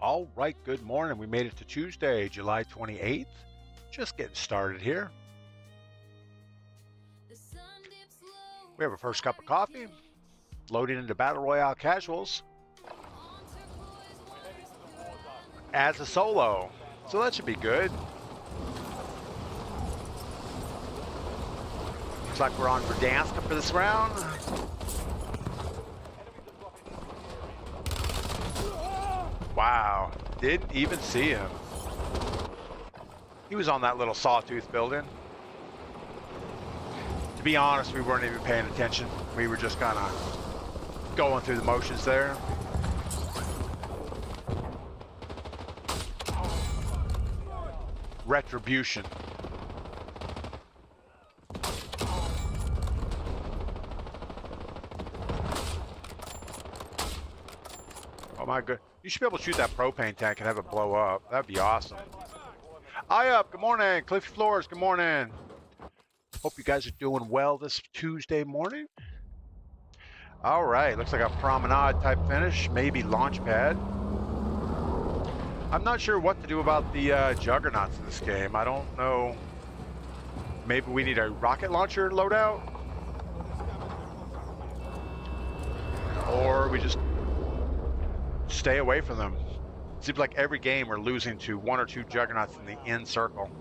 All right, good morning. We made it to Tuesday, July 28th. Just getting started here. We have our first cup of coffee, loading into Battle Royale Casuals as a solo. So that should be good. Looks like we're on Verdansk for this round. Wow, didn't even see him. He was on that little sawtooth building. To be honest, we weren't even paying attention. We were just kind of going through the motions there. Retribution. Oh my god. You should be able to shoot that propane tank and have it blow up. That'd be awesome. Hi up, good morning. Cliffy Floors, good morning. Hope you guys are doing well this Tuesday morning. All right, looks like a promenade type finish, maybe launch pad. I'm not sure what to do about the juggernauts in this game. I don't know. Maybe we need a rocket launcher loadout? Or we just stay away from them. Seems like every game we're losing to one or two juggernauts in the end circle.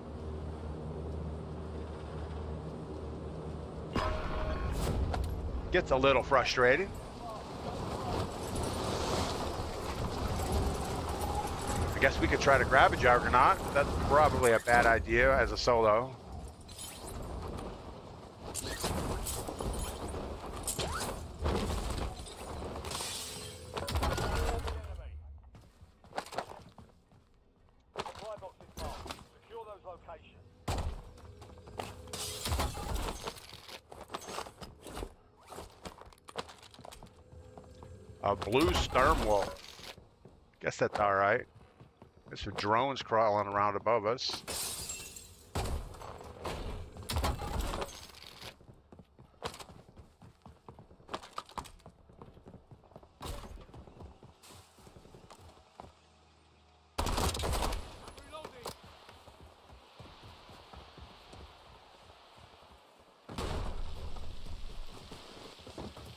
Gets a little frustrating. I guess we could try to grab a juggernaut. That's probably a bad idea as a solo. A blue stern wolf. Guess that's all right. There's some drones crawling around above us.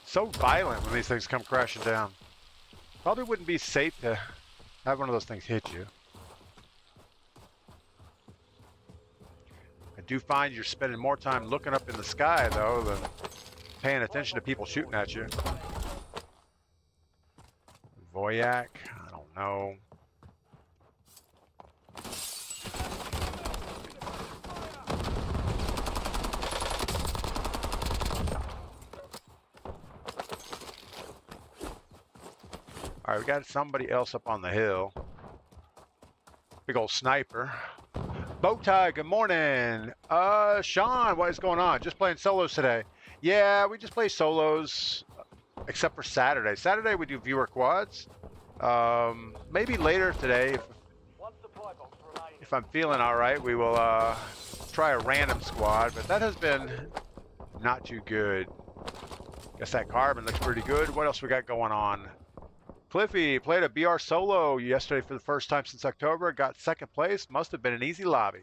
So violent when these things come crashing down. Probably wouldn't be safe to have one of those things hit you. I do find you're spending more time looking up in the sky, though, than paying attention to people shooting at you. Voyak, I don't know. All right, we got somebody else up on the hill. Big old sniper. Bowtie, good morning. Sean, what is going on? Just playing solos today. Yeah, we just play solos, except for Saturday. Saturday we do viewer quads. Maybe later today, if I'm feeling all right, we will try a random squad, but that has been not too good. Guess that carbon looks pretty good. What else we got going on? Cliffy played a BR solo yesterday for the first time since October. Got second place. Must have been an easy lobby.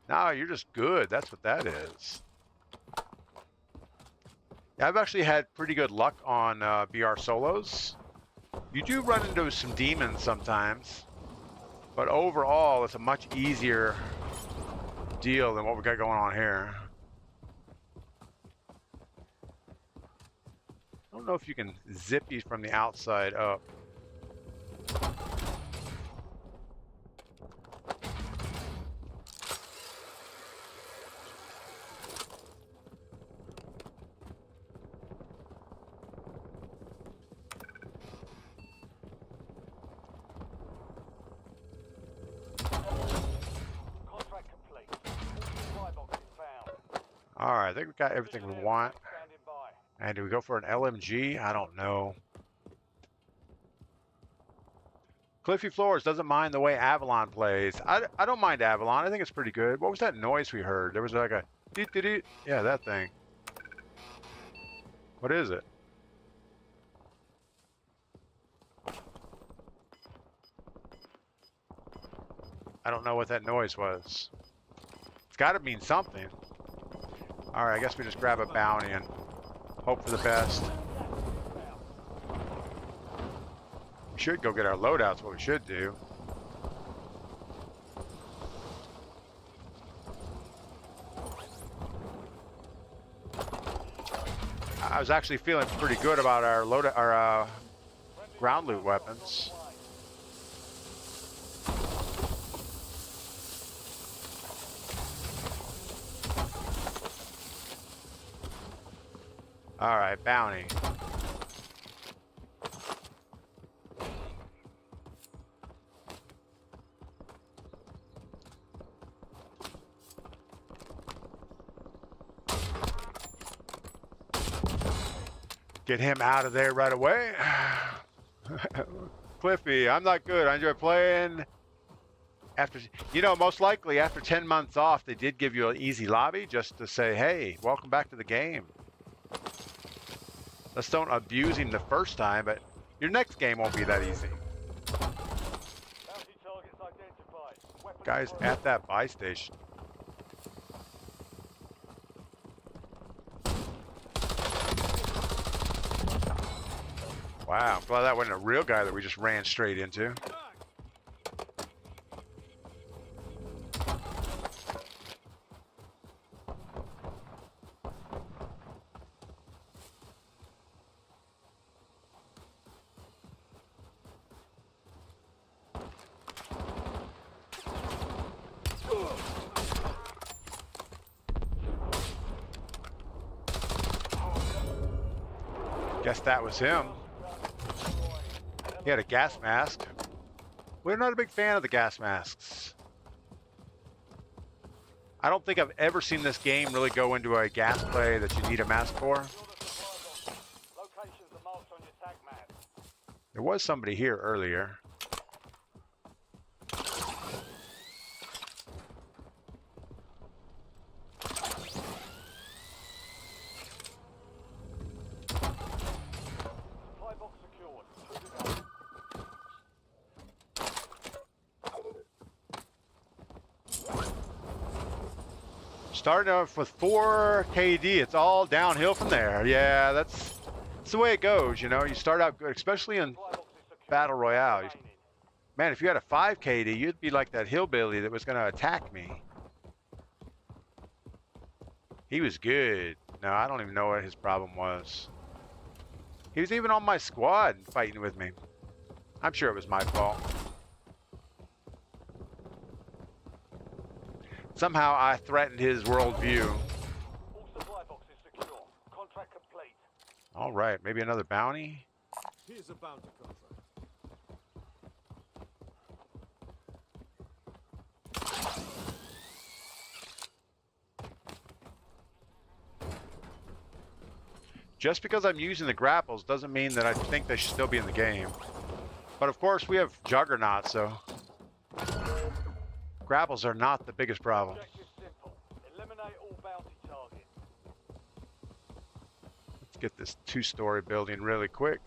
No, you're just good. That's what that is. Yeah, I've actually had pretty good luck on BR solos. You do run into some demons sometimes, but overall, it's a much easier deal than what we got going on here. I don't know if you can zip these from the outside up. All right, I think we got everything we want. And do we go for an LMG? I don't know. Cliffy Floors doesn't mind the way Avalon plays. I don't mind Avalon. I think it's pretty good. What was that noise we heard? There was like a doot-doot-doot. Yeah, that thing. What is it? I don't know what that noise was. It's got to mean something. All right, I guess we just grab a bounty and hope for the best. We should go get our loadouts, what we should do. I was actually feeling pretty good about our ground loot weapons. All right, bounty. Get him out of there right away. Cliffy, I'm not good. I enjoy playing. After, you know, most likely after 10 months off, they did give you an easy lobby just to say, hey, welcome back to the game. Let's don't abuse him the first time, but your next game won't be that easy. Guys at that buy station. Wow, I'm glad that wasn't a real guy that we just ran straight into. Guess that was him. He had a gas mask. We're not a big fan of the gas masks. I don't think I've ever seen this game really go into a gas play that you need a mask for. There was somebody here earlier. Starting off with 4 KD, it's all downhill from there. Yeah, that's the way it goes, you know. You start out good, especially in Battle Royale. Man, if you had a 5 KD, you'd be like that hillbilly that was going to attack me. He was good. No, I don't even know what his problem was. He was even on my squad fighting with me. I'm sure it was my fault. Somehow I threatened his worldview. All supply boxes secure. Contract complete. All right, maybe another bounty? Here's a bounty contract. Just because I'm using the grapples doesn't mean that I think they should still be in the game. But of course we have Juggernaut, so grapples are not the biggest problem. Objective simple. Eliminate all bounty targets. Let's get this 2-story building really quick.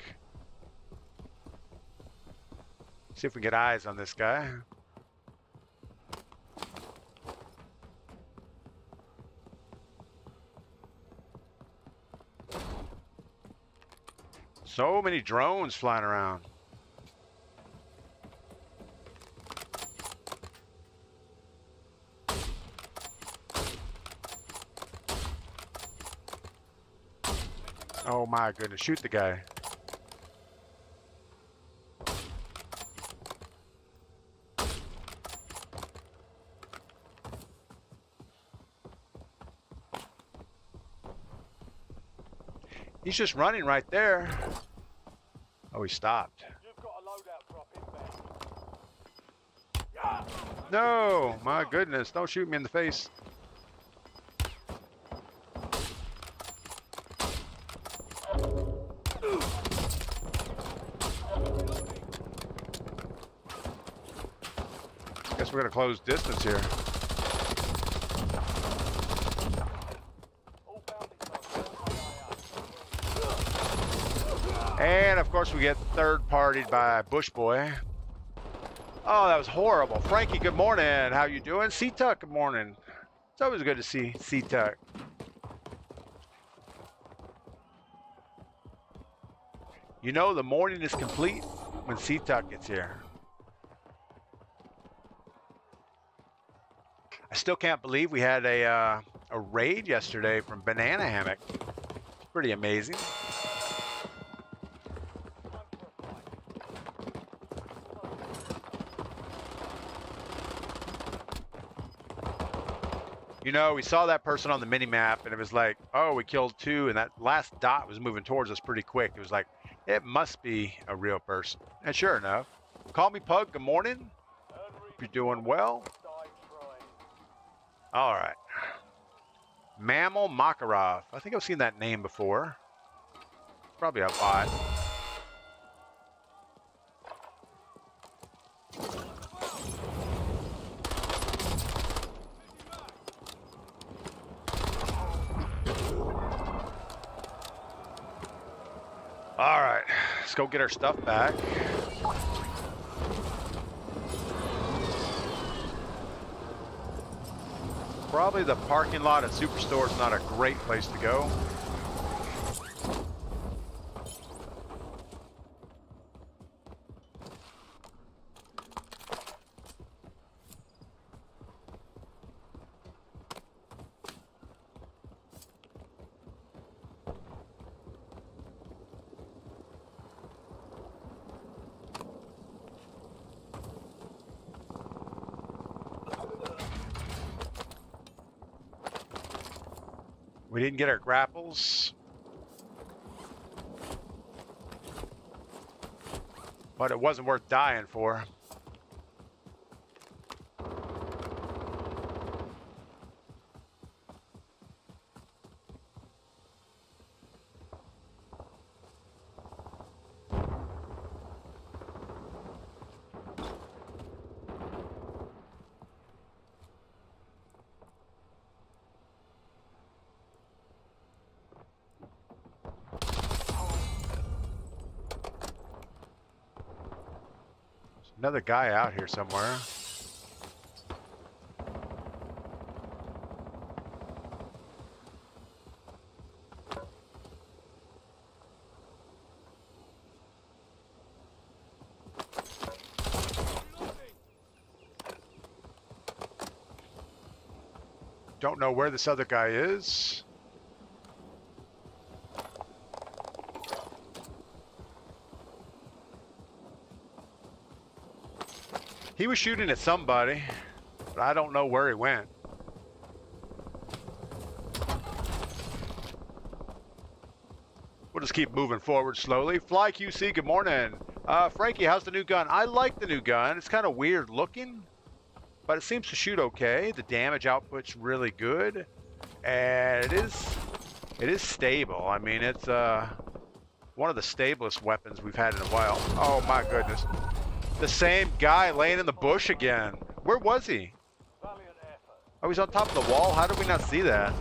See if we can get eyes on this guy. So many drones flying around. Oh my goodness, shoot the guy. He's just running right there. Oh, he stopped. You've got a loadout drop inbound. No, my goodness, don't shoot me in the face. Guess we're gonna close distance here. And of course we get third-partied by Bush Boy. Oh, that was horrible. Frankie, good morning. How you doing? C-Tuck, good morning. It's always good to see C-Tuck. You know the morning is complete when C-Tuck gets here. I still can't believe we had a raid yesterday from Banana Hammock. It's pretty amazing. You know, we saw that person on the mini map, and it was like, oh, we killed 2, and that last dot was moving towards us pretty quick. It was like, it must be a real person. And sure enough, call me Pug. Good morning. Hope you're doing well. All right. Mammal Makarov. I think I've seen that name before. Probably a bot. All right, let's go get our stuff back. Probably the parking lot at Superstore is not a great place to go. We didn't get our grapples, but it wasn't worth dying for. Another guy out here somewhere. Don't know where this other guy is. He was shooting at somebody, but I don't know where he went. We'll just keep moving forward slowly. Fly QC, good morning. Frankie, how's the new gun? I like the new gun. It's kind of weird looking, but it seems to shoot okay. The damage output's really good, and it is stable. I mean, it's one of the stablest weapons we've had in a while. Oh my goodness. The same guy laying in the bush again. Where was he? Oh, he's on top of the wall? How did we not see that?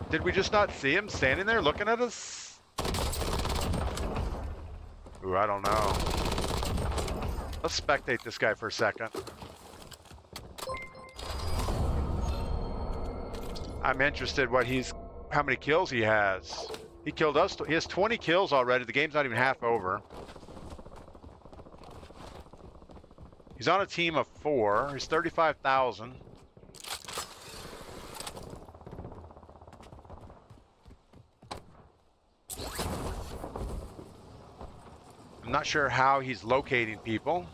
Did we just not see him standing there looking at us? Ooh, I don't know. Let's spectate this guy for a second. I'm interested how many kills he has. He killed us. He has 20 kills already. The game's not even half over. He's on a team of 4. He's 35,000. I'm not sure how he's locating people.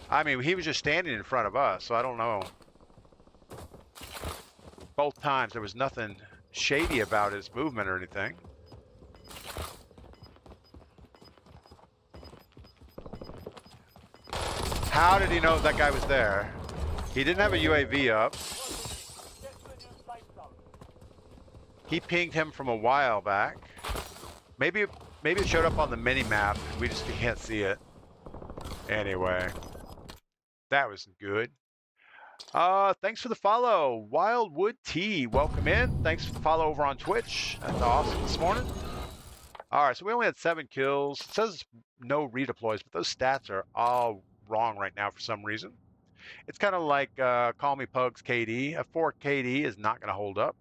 I mean, he was just standing in front of us, so I don't know. Both times there was nothing shady about his movement or anything. How did he know that guy was there? He didn't have a UAV up. He pinged him from a while back. Maybe it showed up on the mini map and we just can't see it. Anyway, that was good. Thanks for the follow, Wildwood T. Welcome in. Thanks for the follow over on Twitch. That's awesome this morning. All right, so we only had 7 kills. It says no redeploys, but those stats are all wrong right now for some reason. It's kind of like Call Me Pugs KD. A 4 KD is not going to hold up.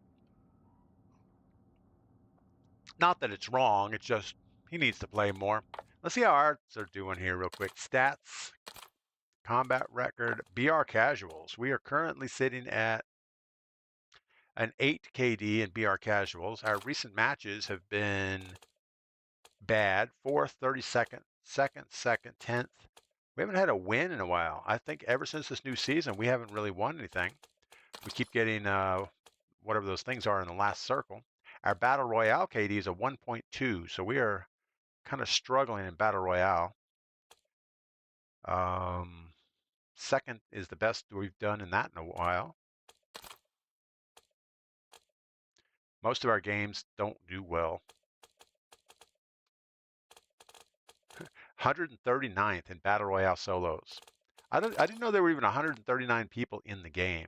Not that it's wrong, it's just he needs to play more. Let's see how ours are doing here real quick. Stats, combat record, BR casuals. We are currently sitting at an 8 KD in BR casuals. Our recent matches have been bad. 4th, 32nd, 2nd, 2nd, 10th. We haven't had a win in a while. I think ever since this new season, we haven't really won anything. We keep getting whatever those things are in the last circle. Our Battle Royale KD is a 1.2, so we are kind of struggling in Battle Royale. 2nd is the best we've done in that in a while. Most of our games don't do well. 139th in Battle Royale solos. I didn't know there were even 139 people in the game.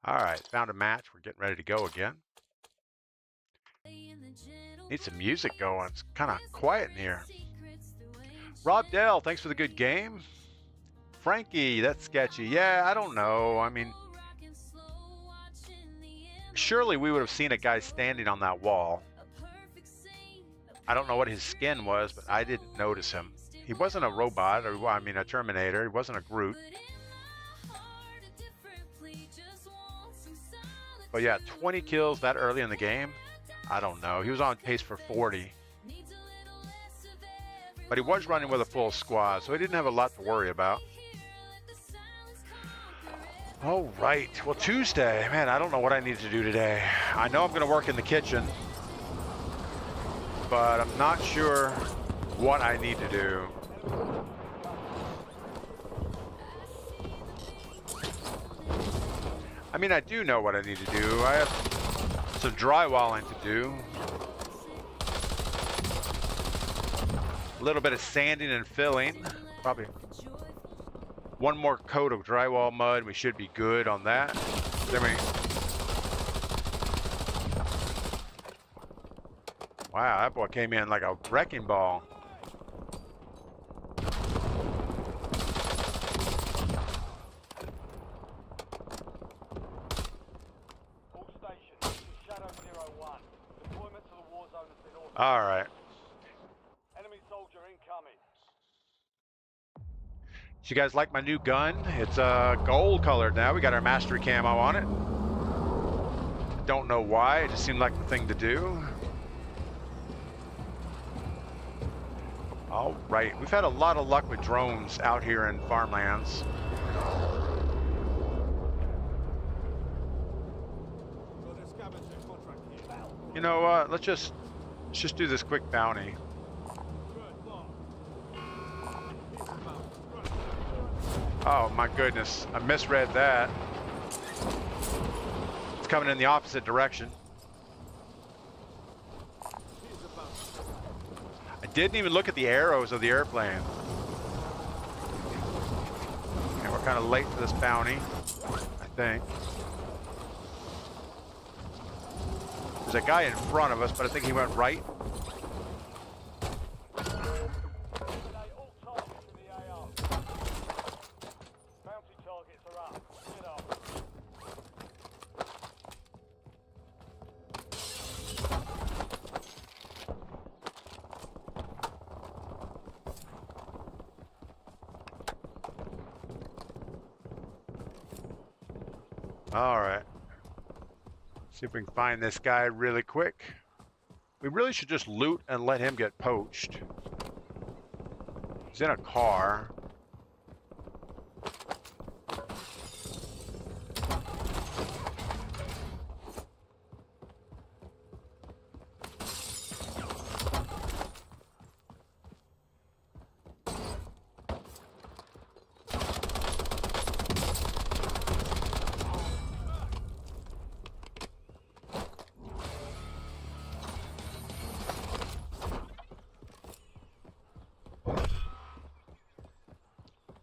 All right, found a match. We're getting ready to go again. Need some music going. It's kind of quiet in here. Rob Dell, thanks for the good game. Frankie, that's sketchy. Yeah, I don't know. I mean, surely we would have seen a guy standing on that wall. I don't know what his skin was, but I didn't notice him. He wasn't a robot, or I mean a Terminator. He wasn't a Groot. But yeah, 20 kills that early in the game. I don't know. He was on pace for 40. But he was running with a full squad, so he didn't have a lot to worry about. All right. Well, Tuesday. Man, I don't know what I need to do today. I know I'm going to work in the kitchen, but I'm not sure what I need to do. I mean, I do know what I need to do. I have some drywalling to do. A little bit of sanding and filling. Probably one more coat of drywall mud. We should be good on that. Then wow, that boy came in like a wrecking ball. All stations, this is Shadow 01. Deployment to the Warzone has been ordered. All right. Enemy soldier incoming. So you guys like my new gun? It's gold colored now. We got our mastery camo on it. Don't know why. It just seemed like the thing to do. All right. We've had a lot of luck with drones out here in farmlands. Got a scavenger contract here. You know what? Let's just do this quick bounty. Good mark. Here's the bounty. Right. Oh my goodness, I misread that. It's coming in the opposite direction. Here's the bounty. I didn't even look at the arrows of the airplane. And we're kind of late for this bounty, I think. There's a guy in front of us, but I think he went right. Eliminate all targets in the AR. Bounty targets are up. Get up. All right. See if we can find this guy really quick. We really should just loot and let him get poached. He's in a car.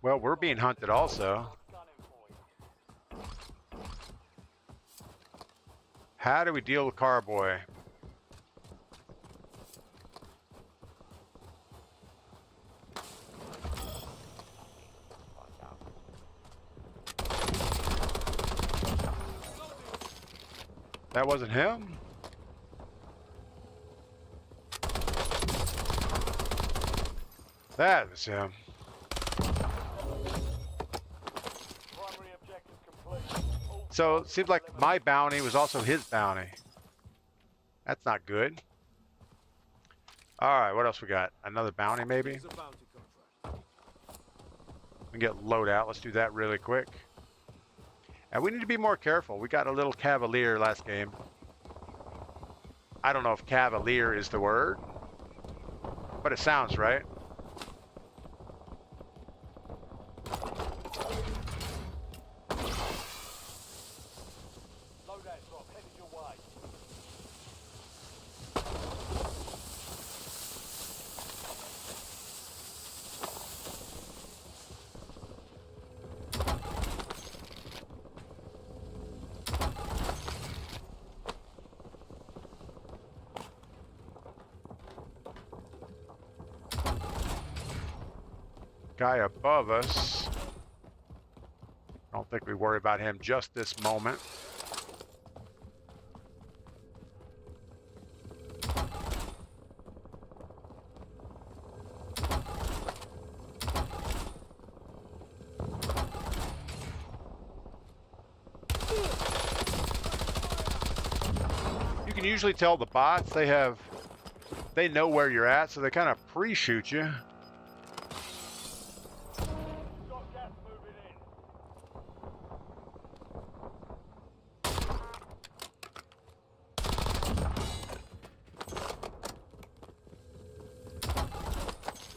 Well, we're being hunted also. Gunning for you. How do we deal with Carboy? That wasn't him? That was him. Primary objective complete. All So it seems like my bounty was also his bounty. That's not good. All right, what else we got? Another bounty, maybe? Here's a bounty contract. We can get loadout. Let's do that really quick. And we need to be more careful. We got a little cavalier last game. I don't know if cavalier is the word, but it sounds right. loadout drop headed your way. Guy above us. I don't think we worry about him just this moment. You can usually tell the bots, they know where you're at, so they kind of pre-shoot you. Got gas moving in.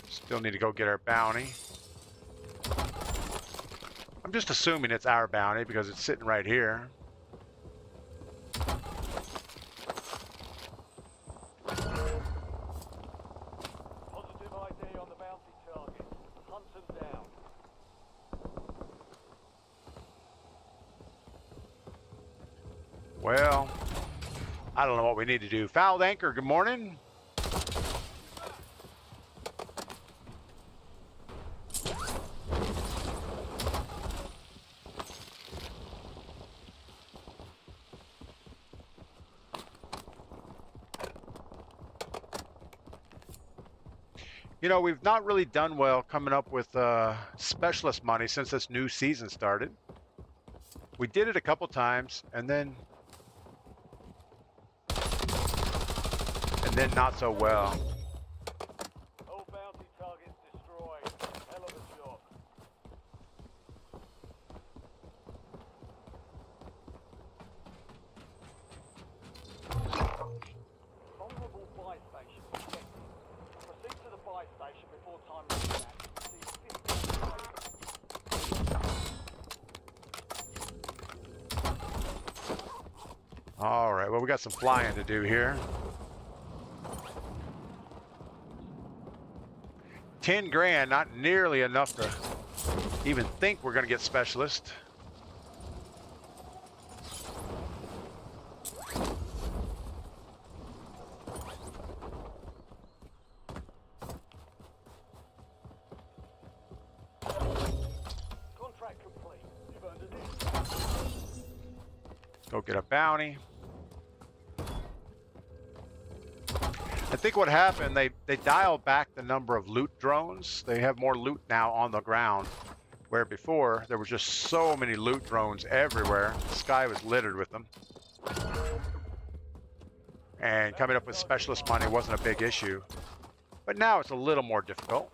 Still need to go get our bounty. I'm just assuming it's our bounty because it's sitting right here. Positive ID on the bounty target. Hunt them down. Well, I don't know what we need to do. Fouled anchor, good morning. You know, we've not really done well coming up with specialist money since this new season started. We did it a couple times, and then not so well. All bounty targets destroyed. Hell of a job. Vulnerable buy station detected. Proceed to the buy station before time runs out. See 50. All right, well, we got some flying to do here. 10 grand, not nearly enough to even think we're going to get specialist. Contract complete. You've earned it. Go get a bounty. I think what happened, they dialed back the number of loot drones. They have more loot now on the ground, where before there was just so many loot drones everywhere. The sky was littered with them. And coming up with specialist money wasn't a big issue. But now it's a little more difficult.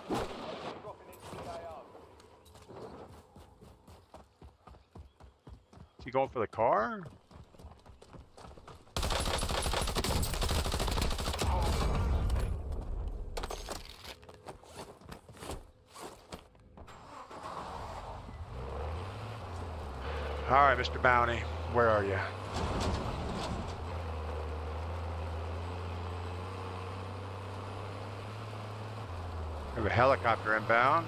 Dropping into the AO. Is he going for the car? All right, Mr. Bounty, where are you? We have a helicopter inbound.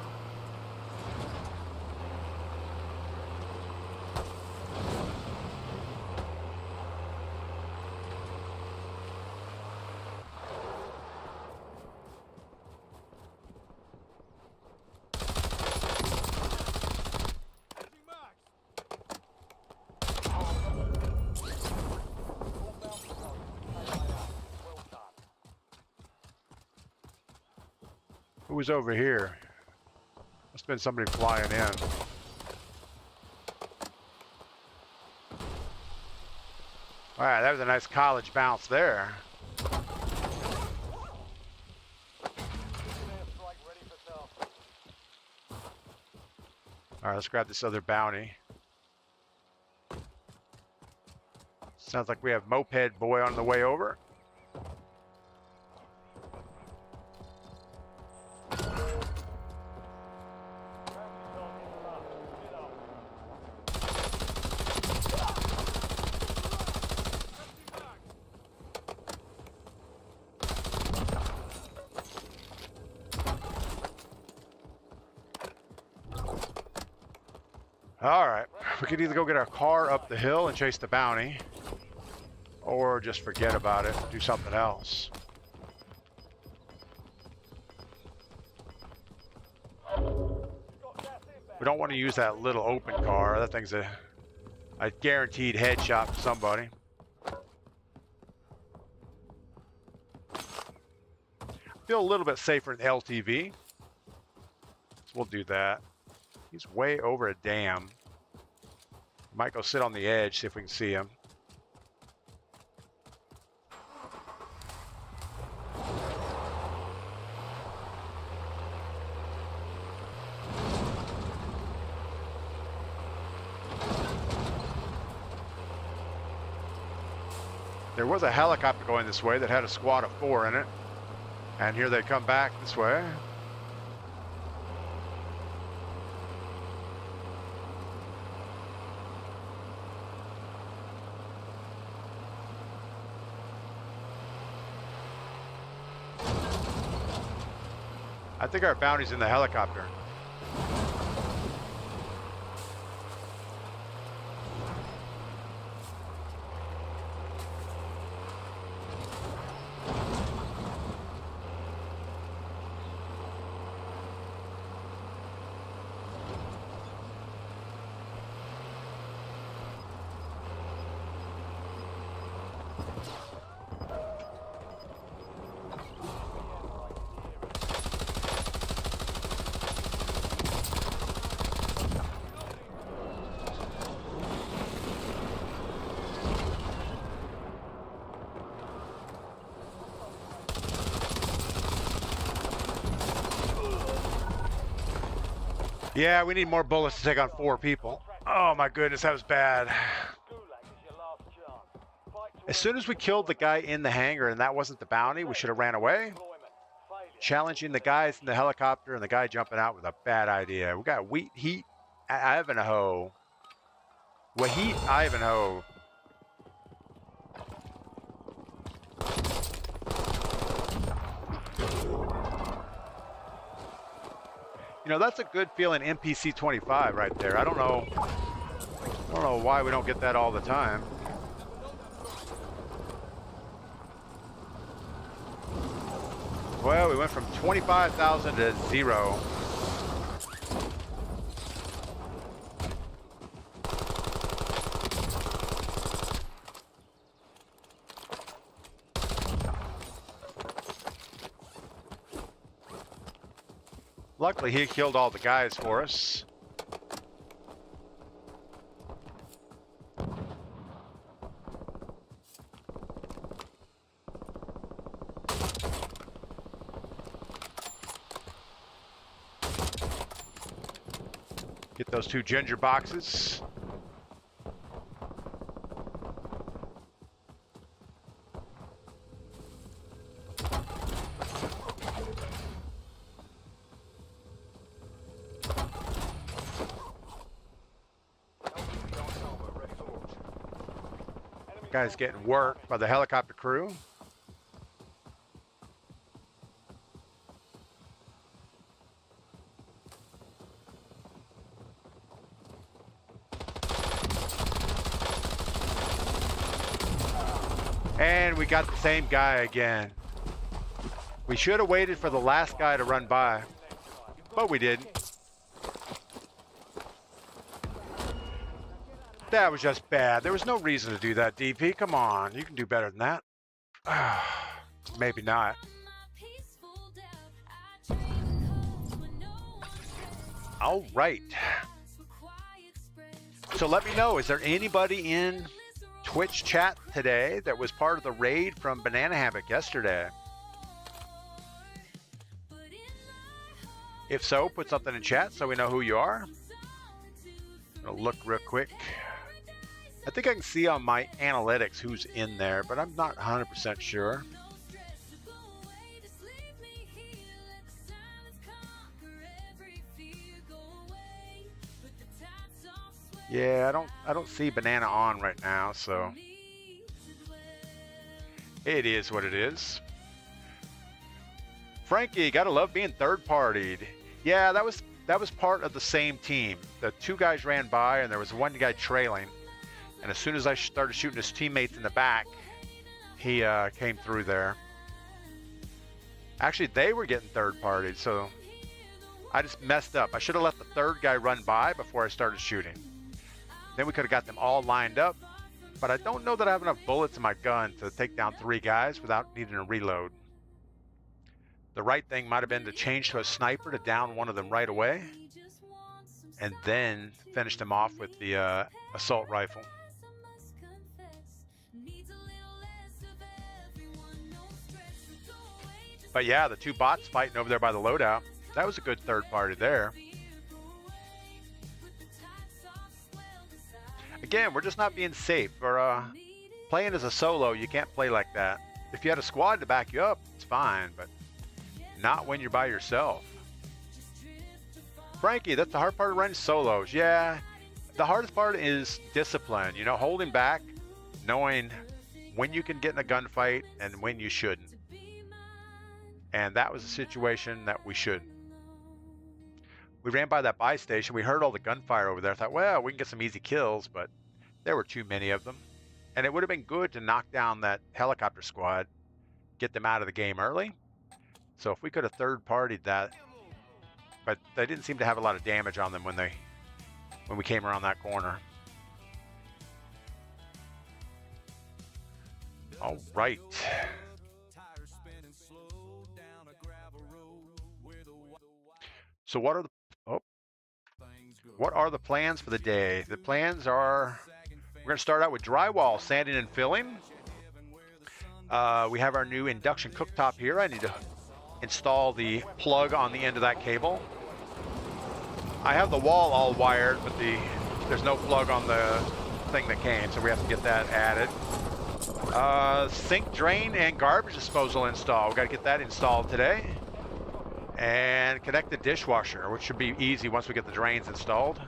Who was over here? Must have been somebody flying in. All right, that was a nice college bounce there. Airstrike ready for task. All right, let's grab this other bounty. Sounds like we have Moped Boy on the way over. All right, we could either go get our car up the hill and chase the bounty, or just forget about it, do something else. We don't want to use that little open car. That thing's a guaranteed headshot for somebody. Feel a little bit safer in LTV, so we'll do that. He's way over a dam. Might go sit on the edge, see if we can see him. There was a helicopter going this way that had a squad of 4 in it. And here they come back this way. I think our bounty's in the helicopter. Yeah, we need more bullets to take on 4 people. Oh my goodness, that was bad. As soon as we killed the guy in the hangar and that wasn't the bounty, we should have ran away. Challenging the guys in the helicopter and the guy jumping out was a bad idea. We got Heat Ivanhoe. Heat Ivanhoe. You know, that's a good feeling NPC 25 right there. I don't know why we don't get that all the time. Well, we went from 25,000 to 0. Luckily, he killed all the guys for us. Get those 2 ginger boxes. Guy's getting worked by the helicopter crew. And we got the same guy again. We should have waited for the last guy to run by, but we didn't. That was just bad. There was no reason to do that, DP. Come on, you can do better than that. Maybe not. All right. So let me know, is there anybody in Twitch chat today that was part of the raid from Banana Hammock yesterday? If so, put something in chat so we know who you are. I'll look real quick. I think I can see on my analytics who's in there, but I'm not 100% sure. Yeah, I don't see Banana on right now, so it is what it is. Frankie, gotta love being third-partied. Yeah, that was part of the same team. The two guys ran by, and there was one guy trailing. And as soon as I started shooting his teammates in the back, he came through there. Actually, they were getting third-partied, so I just messed up. I should have let the third guy run by before I started shooting. Then we could have got them all lined up, but I don't know that I have enough bullets in my gun to take down 3 guys without needing to reload. The right thing might have been to change to a sniper to down one of them right away, and then finish them off with the assault rifle. But yeah, the 2 bots fighting over there by the loadout, that was a good third party there. Again, we're just not being safe. Or playing as a solo, you can't play like that. If you had a squad to back you up, it's fine, but not when you're by yourself. Frankie, that's the hard part of running solos. Yeah, the hardest part is discipline. You know, holding back, knowing when you can get in a gunfight and when you shouldn't. And that was a situation that we shouldn't. We ran by that buy station. We heard all the gunfire over there. I thought, well, we can get some easy kills, but there were too many of them. And it would have been good to knock down that helicopter squad, get them out of the game early. So if we could have third-partied that, but they didn't seem to have a lot of damage on them when we came around that corner. All right. So what are the plans for the day? The plans are, we're going to start out with drywall, sanding and filling. We have our new induction cooktop here. I need to install the plug on the end of that cable. I have the wall all wired, but there's no plug on the thing that came, so we have to get that added. Sink, drain, and garbage disposal install. We've got to get that installed today. And connect the dishwasher, which should be easy once we get the drains installed.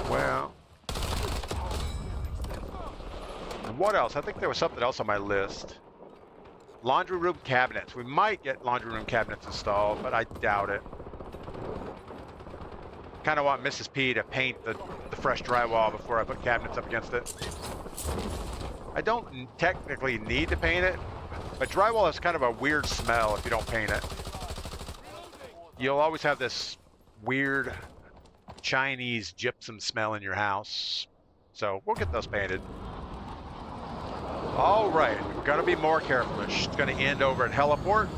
Well, what else? I think there was something else on my list. Laundry room cabinets. We might get laundry room cabinets installed, but I doubt it. Kind of want Mrs. P to paint the fresh drywall before I put cabinets up against it. I don't technically need to paint it, but drywall has kind of a weird smell if you don't paint it. You'll always have this weird Chinese gypsum smell in your house. So we'll get those painted. All right, we've got to be more careful. It's going to end over at heliport.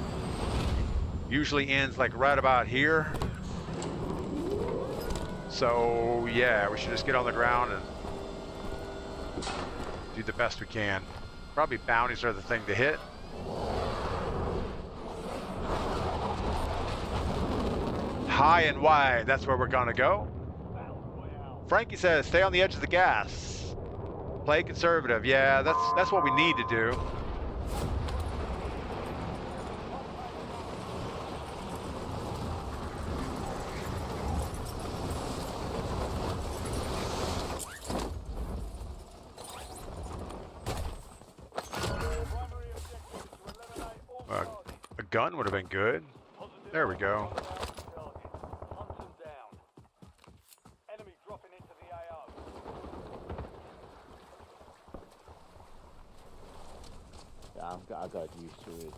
Usually ends like right about here. So yeah, we should just get on the ground and do the best we can. Probably bounties are the thing to hit. High and wide, that's where we're gonna go. Frankie says, stay on the edge of the gas. Play conservative. Yeah, that's what we need to do. A gun would have been good. There we go. I got used to it.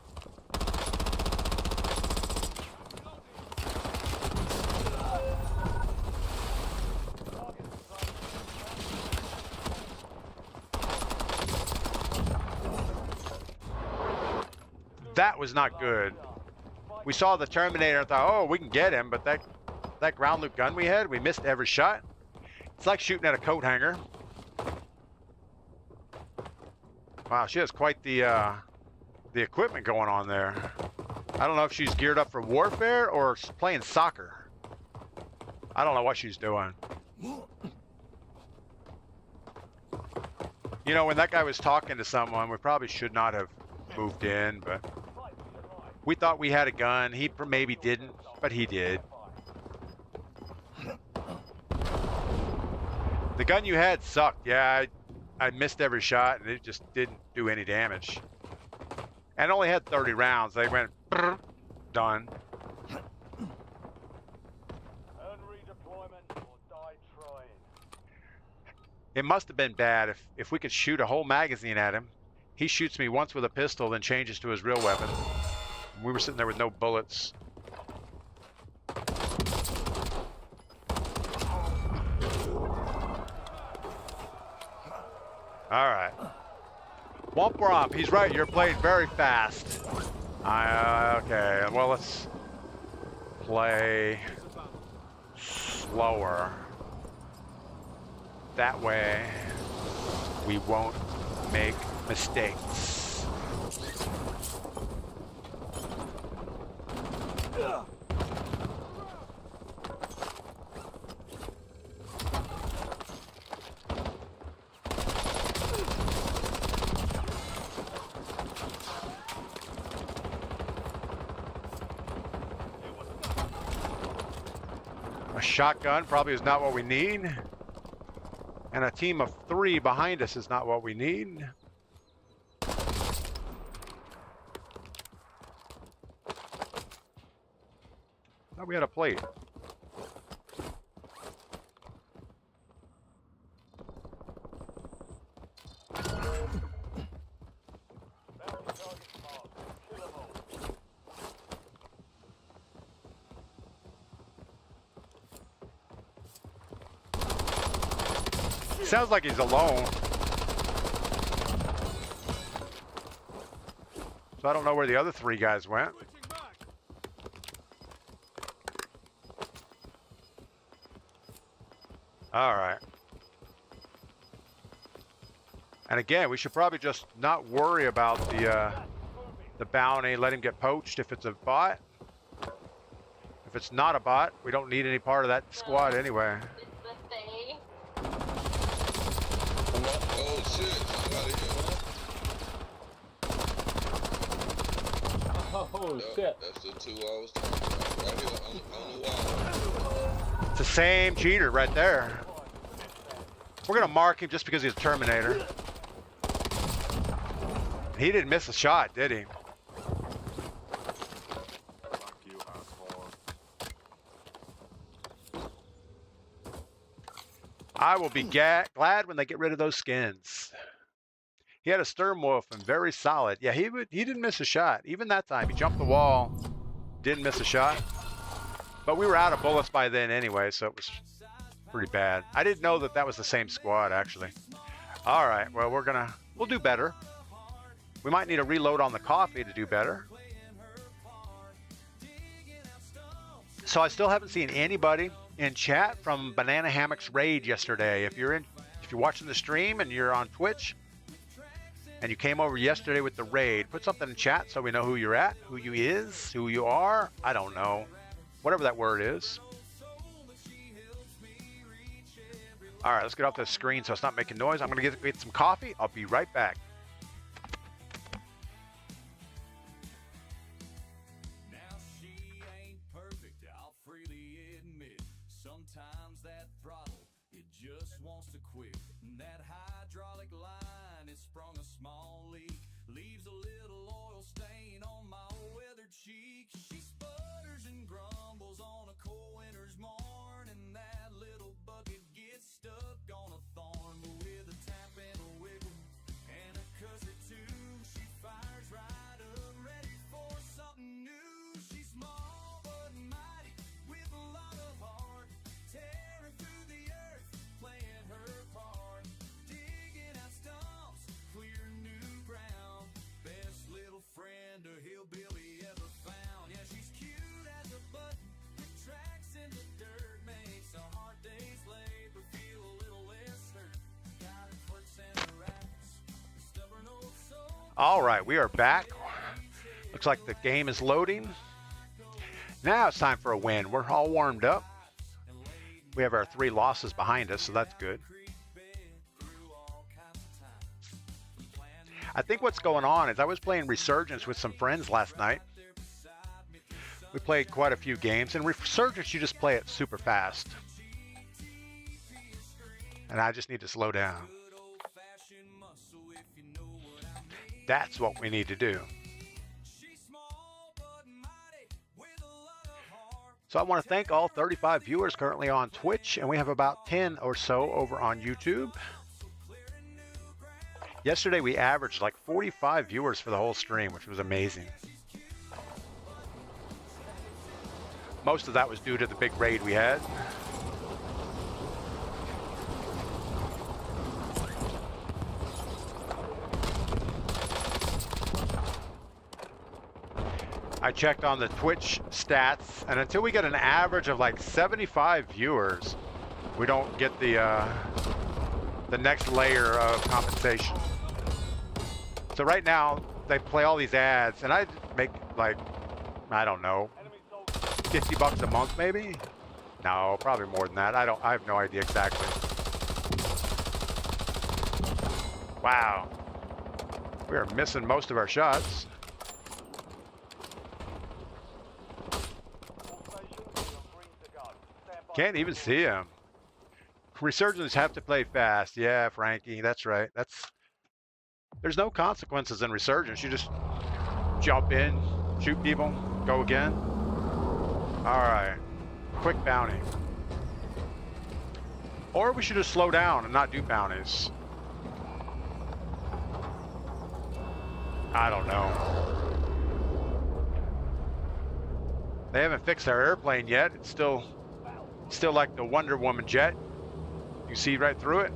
That was not good. we saw the Terminator and thought, oh, we can get him, but that ground loop gun we had, we missed every shot. It's like shooting at a coat hanger. Wow, she has quite the equipment going on there. I don't know if she's geared up for warfare or playing soccer. I don't know what she's doing. You know, when that guy was talking to someone, we probably should not have moved in, but we thought we had a gun. He maybe didn't, but he did. The gun you had sucked. Yeah, I missed every shot, and it just didn't do any damage. And only had 30 rounds. They went, done. It must have been bad if we could shoot a whole magazine at him. He shoots me once with a pistol, then changes to his real weapon. We were sitting there with no bullets. All right. Womp Womp, he's right. You're playing very fast. Okay, well, let's play slower. That way, we won't make mistakes. A shotgun probably is not what we need. And a team of 3 behind us is not what we need. Thought we had a plate. Sounds like he's alone. So I don't know where the other 3 guys went. All right. And again, we should probably just not worry about the bounty. Let him get poached if it's a bot. If it's not a bot, we don't need any part of that squad anyway. Oh shit, I'm out of here. Oh shit. That's the 2 I was talking about, right here on the wall. It's the same cheater right there. We're gonna mark him just because he's a Terminator. He didn't miss a shot, did he? Fuck you, asshole. I will be glad when they get rid of those skins. He had a stern wolf and very solid. Yeah, he didn't miss a shot. Even that time, he jumped the wall, didn't miss a shot. But we were out of bullets by then anyway, so it was pretty bad. I didn't know that was the same squad, actually. All right, well, we'll do better. We might need a reload on the coffee to do better. So I still haven't seen anybody in chat from Banana Hammock's raid yesterday. If you're watching the stream and you're on Twitch and you came over yesterday with the raid, put something in chat so we know who you're at, who you are. I don't know. Whatever that word is. All right, let's get off the screen so it's not making noise. I'm going to get some coffee. I'll be right back. Hillbilly ever found. Yeah, she's All right, we are back. Looks like the game is loading. Now it's time for a win. We're all warmed up. We have our 3 losses behind us, so that's good. I think what's going on is I was playing Resurgence with some friends last night. We played quite a few games, and Resurgence, you just play it super fast. And I just need to slow down. That's what we need to do. So I want to thank all 35 viewers currently on Twitch, and we have about 10 or so over on YouTube. Yesterday we averaged like 45 viewers for the whole stream, which was amazing. Most of that was due to the big raid we had. I checked on the Twitch stats, and until we get an average of like 75 viewers, we don't get the next layer of compensation. So right now, they play all these ads, and I make like, I don't know, 50 bucks a month maybe? No, probably more than that. I have no idea exactly. Wow. We are missing most of our shots. Can't even see him. Resurgents have to play fast. Yeah, Frankie, that's right. There's no consequences in Resurgence. You just jump in, shoot people, go again. All right, quick bounty. Or we should just slow down and not do bounties. I don't know. They haven't fixed our airplane yet. It's still like the Wonder Woman jet. You see right through it.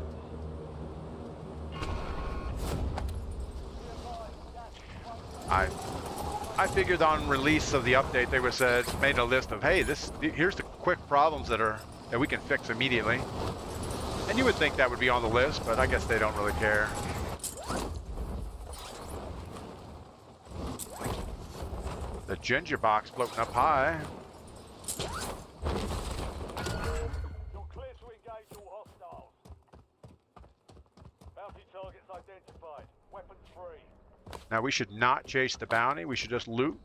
I figured on release of the update they would said made a list of, hey, here's the quick problems that we can fix immediately. And you would think that would be on the list, but I guess they don't really care. The ginger box floating up high. You're clear to engage all hostiles. Bounty targets identified. Weapons free. Now we should not chase the bounty. We should just loot.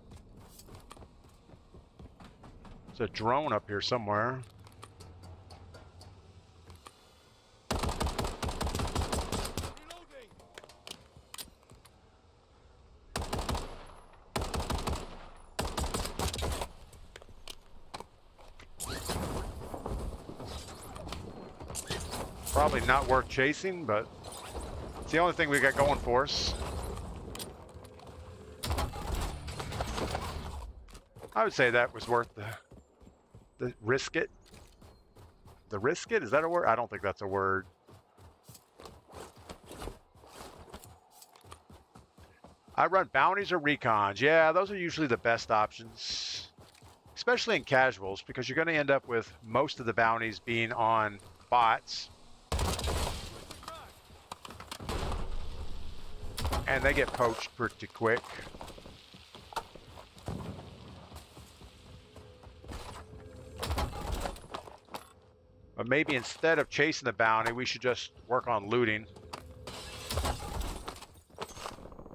There's a drone up here somewhere. Probably not worth chasing, but it's the only thing we got going for us. I would say that was worth the risk it. The risk it? Is that a word? I don't think that's a word. I run bounties or recons. Yeah, those are usually the best options, especially in casuals, because you're going to end up with most of the bounties being on bots. And they get poached pretty quick. But maybe instead of chasing the bounty, we should just work on looting.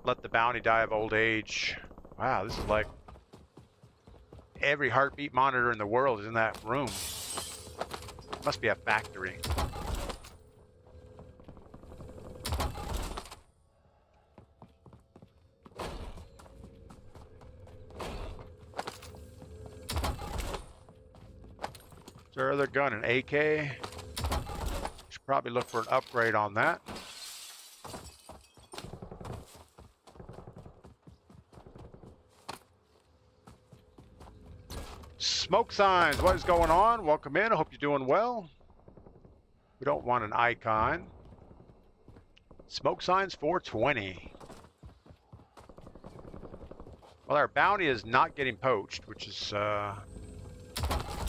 Let the bounty die of old age. Wow, this is like every heartbeat monitor in the world is in that room. Must be a factory. Is there other gun, an AK? Should probably look for an upgrade on that. Smoke signs, what is going on? Welcome in, I hope you're doing well. We don't want an icon. Smoke signs 420. Well, our bounty is not getting poached, which is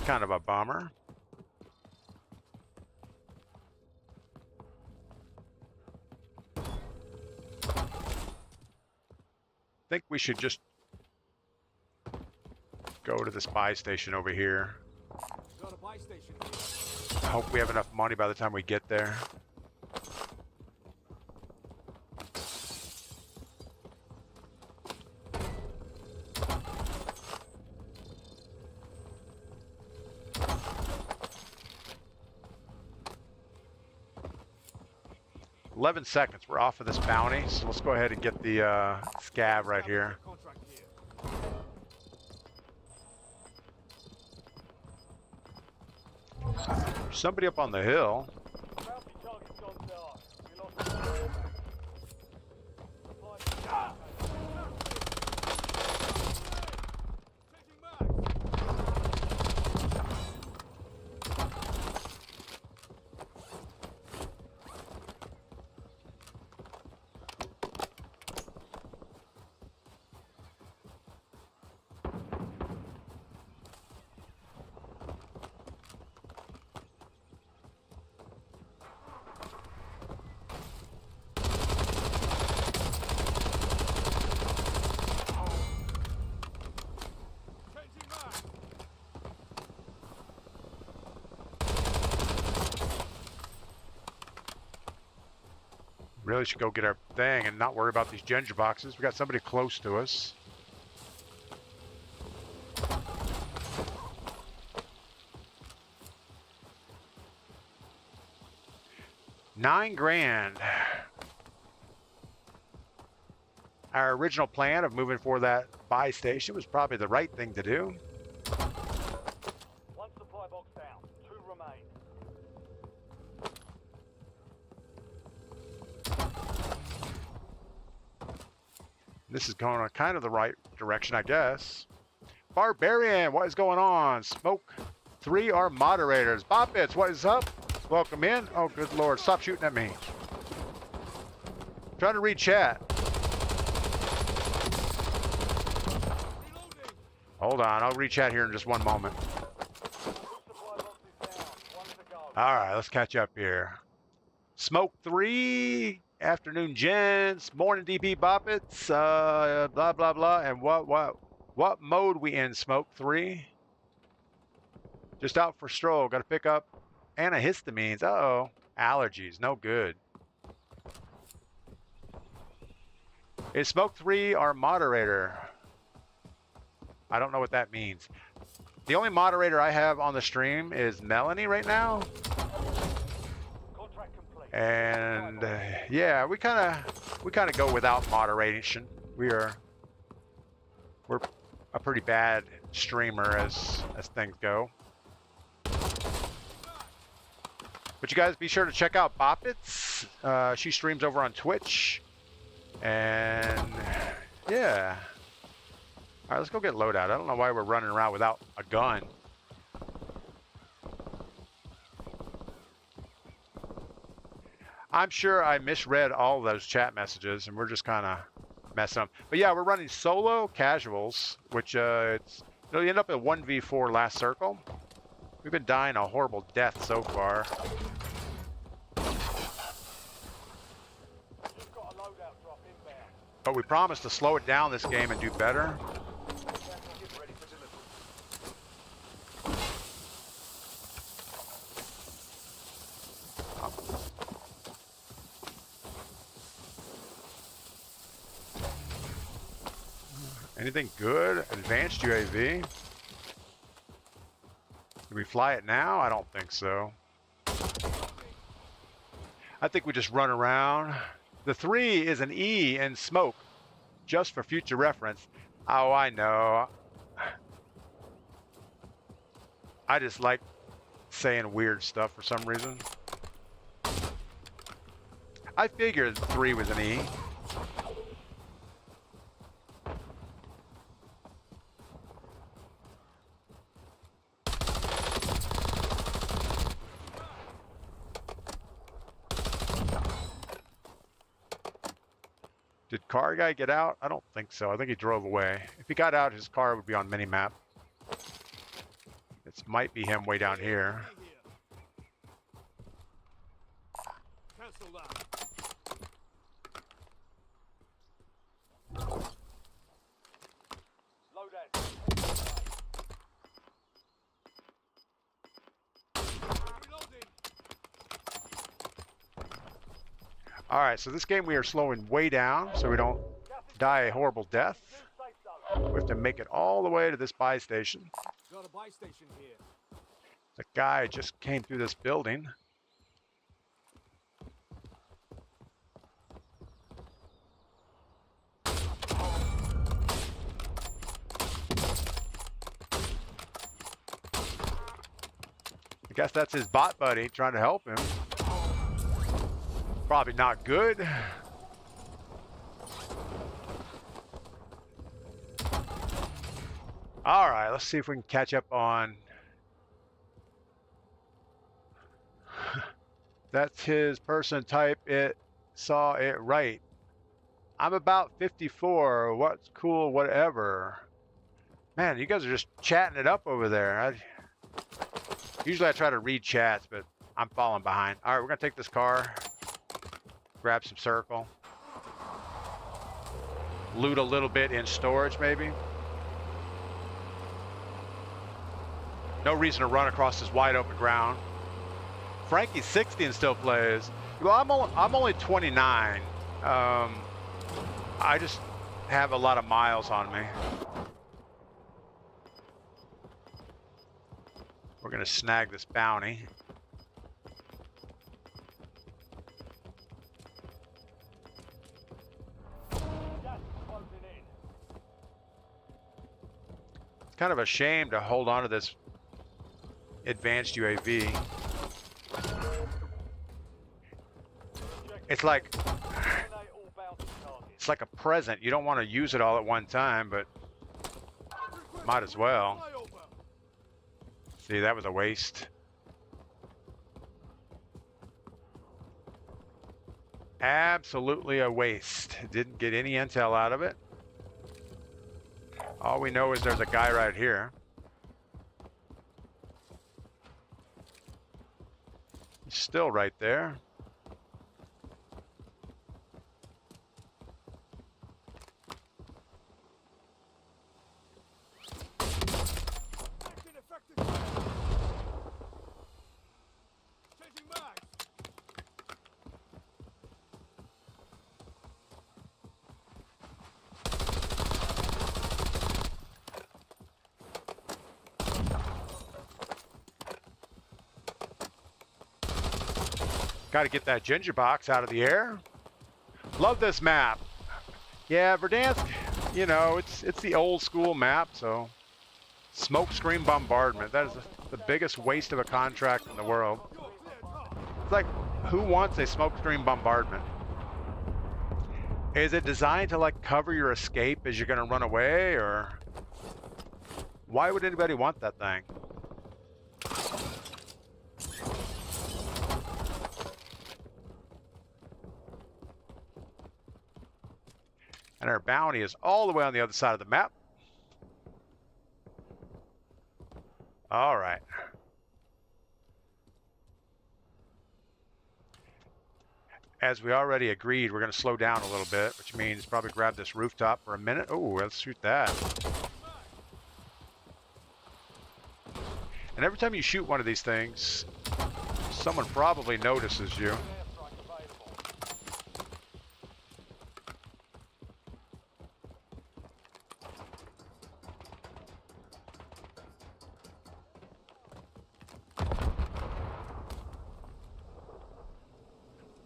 kind of a bummer. think we should just go to this buy station over here. Got a buy station. I hope we have enough money by the time we get there. "11 seconds. We're off of this bounty, so let's go ahead and get the scav right here. Contract here. Somebody up on the hill. Bounty target's gone dark. We lost the supply. Changing back. Changing back. Really should go get our thing and not worry about these ginger boxes. We got somebody close to us. $9,000. Our original plan of moving for that buy station was probably the right thing to do. One supply box down. 2 remain. This is going on kind of the right direction, I guess. Barbarian, what is going on? Smoke 3 are moderators. Boppits, what is up? Welcome in. Oh, good lord, stop shooting at me. Trying to read chat. Reloading. Hold on, I'll read chat here in just one moment. 2 supply boxes down. 1 to go. All right, let's catch up here. Smoke 3, afternoon gents, morning DP Boppits, blah, blah, blah. And what mode we in, Smoke 3? Just out for stroll, got to pick up antihistamines. Uh-oh, allergies, no good. Is Smoke 3 our moderator? I don't know what that means. The only moderator I have on the stream is Melanie right now. Contract complete. And yeah, we kind of go without moderation. We're a pretty bad streamer as things go. But you guys be sure to check out Boppits. She streams over on Twitch. And yeah. All right, let's go get loadout. I don't know why we're running around without a gun. I'm sure I misread all those chat messages, and we're just kind of messing up. But yeah, we're running solo casuals, which it'll end up at 1v4 last circle. We've been dying a horrible death so far. Just got a loadout drop inbound. But we promised to slow it down this game and do better. Get ready for delivery. Anything good? Advanced UAV? Do we fly it now? I don't think so. I think we just run around. The 3 is an E in smoke, just for future reference. Oh, I know. I just like saying weird stuff for some reason. I figured 3 was an E. Did car guy get out? I don't think so. I think he drove away. If he got out, his car would be on minimap. This might be him way down here. Cancel that. All right, so this game we are slowing way down so we don't die a horrible death. Safe zone. We have to make it all the way to this buy station. Got a buy station here. The guy just came through this building. I guess that's his bot buddy trying to help him. Probably not good. All right, let's see if we can catch up on. That's his person type. It saw it right. I'm about 54. What's cool, whatever. Man, you guys are just chatting it up over there. Usually I try to read chats, but I'm falling behind. All right, we're going to take this car, grab some circle, loot a little bit in storage maybe. No reason to run across this wide open ground. Frankie's 60 and still plays. Well, I'm only 29. I just have a lot of miles on me. We're gonna snag this bounty. Gas is closing in. It's kind of a shame to hold on to this advanced UAV. It's like Eliminate all bounty targets. it's like a present. You don't want to use it all at one time, but might as well. Flyover. See, that was a waste. Absolutely a waste. Didn't get any intel out of it. All we know is there's a guy right here. He's still right there. Acting effective fire. Changing mags. Got to get that ginger box out of the air. Love this map. Yeah, Verdansk, you know, it's the old school map, so smoke screen bombardment. That is the biggest waste of a contract in the world. Go clear top. It's like, who wants a smoke screen bombardment? Is it designed to like cover your escape as you're gonna run away, or why would anybody want that thing? And our bounty is all the way on the other side of the map. All right. As we already agreed, we're going to slow down a little bit, which means probably grab this rooftop for a minute. Oh, let's shoot that. And every time you shoot one of these things, someone probably notices you. Airstrike available.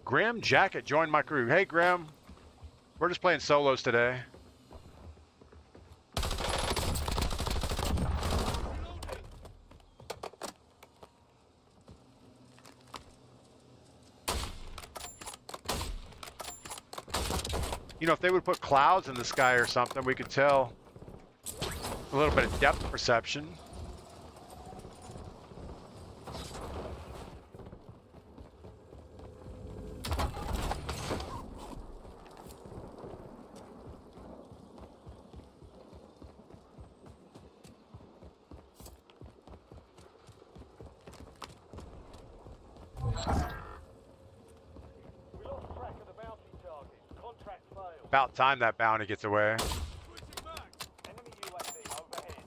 Grim Jacket joined my crew. Hey, Grim. We're just playing solos today. You know, if they would put clouds in the sky or something, we could tell a little bit of depth perception. We lost track of the bounty target. Contract failed. About time that bounty gets away. Switching mags. Enemy UAV overhead.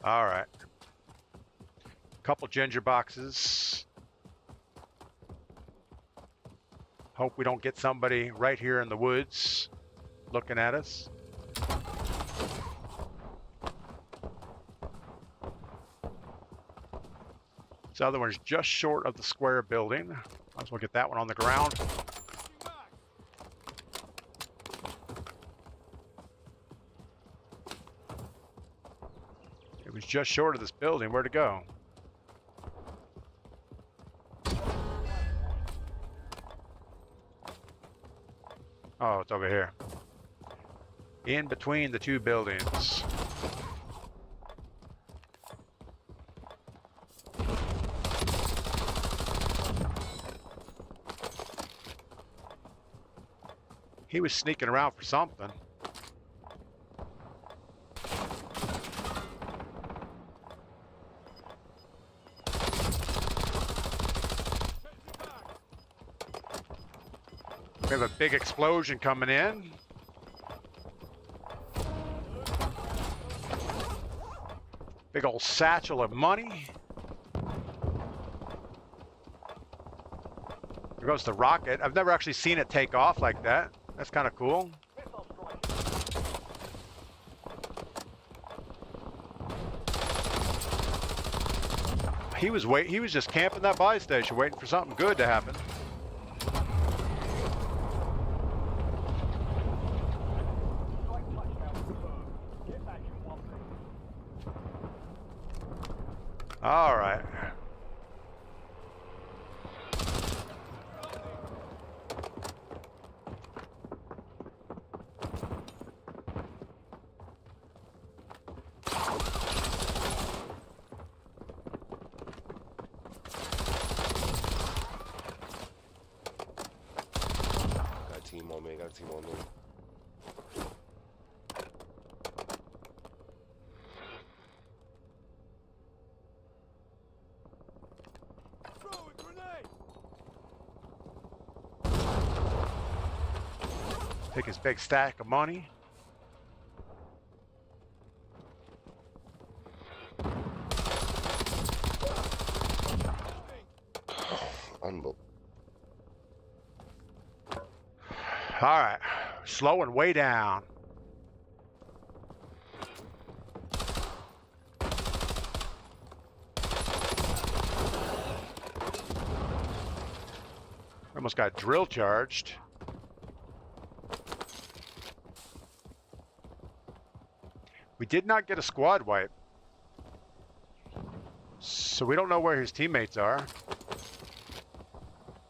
All right. Couple ginger boxes. Hope we don't get somebody right here in the woods looking at us. This other one's just short of the square building. Might as well get that one on the ground. Changing back. It was just short of this building. Where'd it go? Oh, it's over here. In between the two buildings. He was sneaking around for something. Changing back. We have a big explosion coming in. Big old satchel of money. There goes the rocket. I've never actually seen it take off like that. That's kind of cool. Missile strike. He was just camping that buy station waiting for something good to happen. Strike touchdown confirmed. Get back in one minute. All right. Got a team on me. Got a team on me. Throw a grenade. Take his big stack of money. Unbelievable. All right. Slowing way down. Almost got drill charged. We did not get a squad wipe. So we don't know where his teammates are.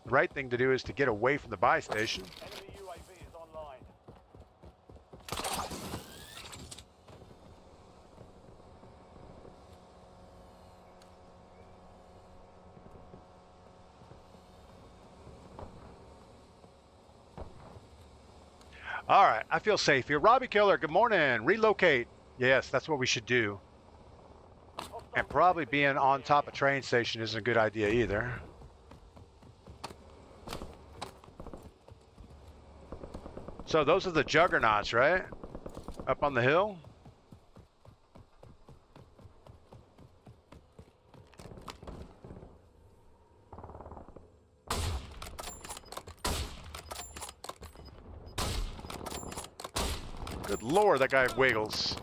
The right thing to do is to get away from the buy station. Enemy UAV is online. All right, I feel safe here. Robbie Killer, good morning. Relocate. Yes, that's what we should do. And probably being on top of train station isn't a good idea either. So those are the juggernauts, right? Up on the hill? Good lord, that guy wiggles.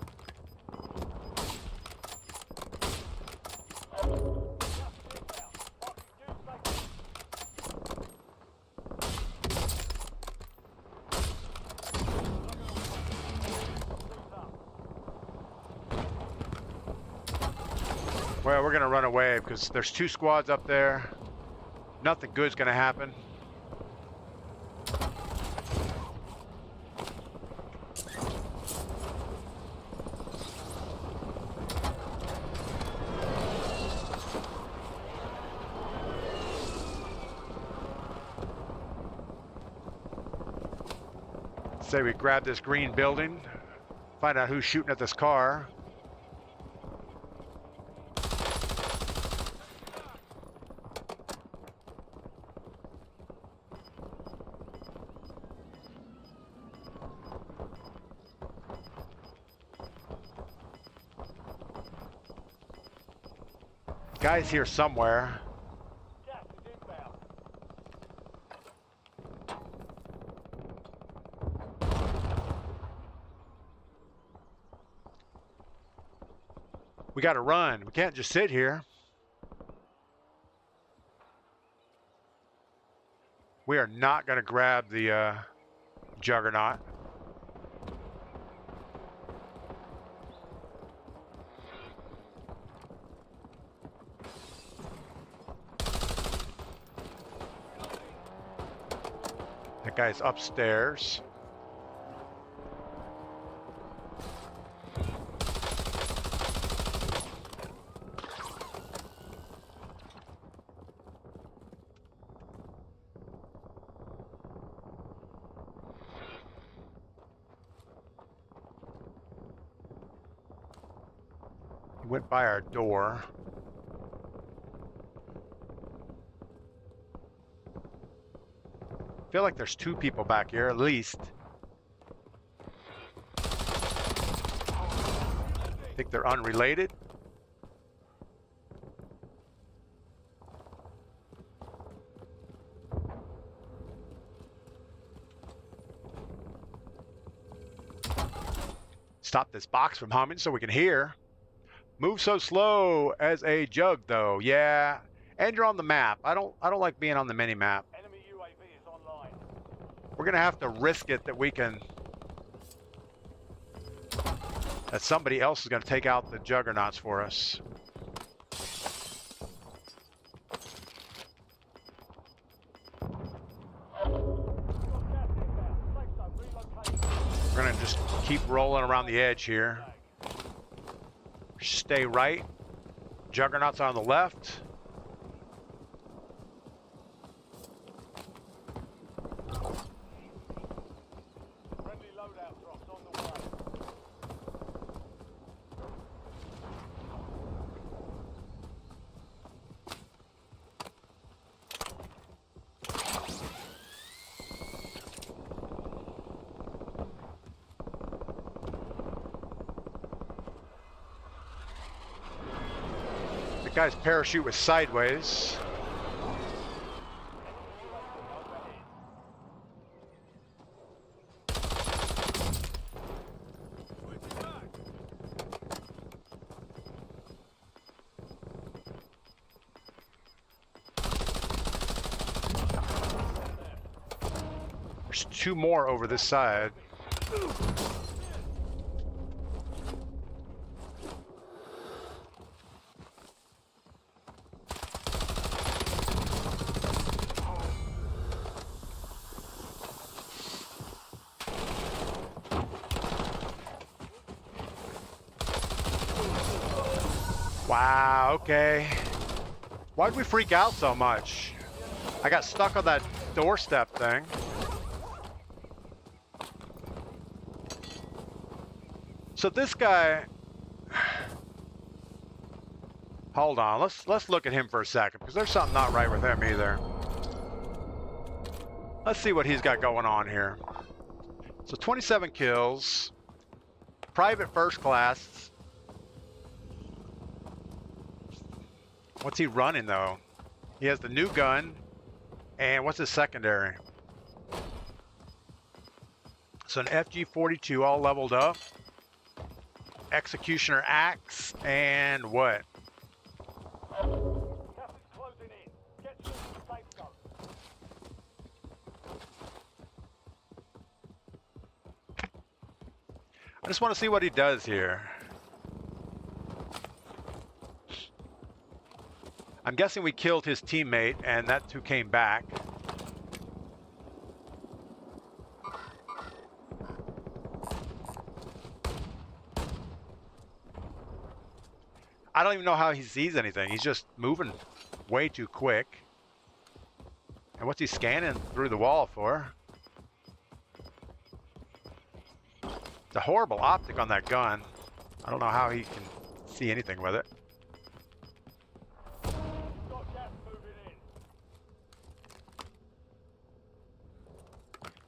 Well, we're gonna run away because there's two squads up there. Nothing good's gonna happen. Say we grab this green building, find out who's shooting at this car. Guy's here somewhere. Gas is inbound. We got to run. We can't just sit here. We are not going to grab the juggernaut. That guy's upstairs. He went by our door. I feel like there's two people back here, at least. I think they're unrelated. Stop this box from humming so we can hear. Move so slow as a jug, though. Yeah, and you're on the map. I don't like being on the mini map. Enemy UAV is online. We're gonna have to risk it that we can. That somebody else is gonna take out the juggernauts for us. Got gas inbound. Safe zone relocated. We're gonna just keep rolling around the edge here. Stay right. Juggernauts on the left. Friendly loadout drops on the way. The guy's parachute was sideways. Switching back. There's two more over this side. Wow, okay. Why'd we freak out so much? I got stuck on that doorstep thing. So this guy, hold on, let's look at him for a second, because there's something not right with him either. Let's see what he's got going on here. So 27 kills, private first class. What's he running though? He has the new gun, and what's his secondary? So an FG-42 all leveled up. Executioner axe, and what? Gas is closing in. Get to the safe zone. I just want to see what he does here. I'm guessing we killed his teammate, and that's who came back. I don't even know how he sees anything. He's just moving way too quick. And what's he scanning through the wall for? It's a horrible optic on that gun. I don't know how he can see anything with it. Got gas moving in.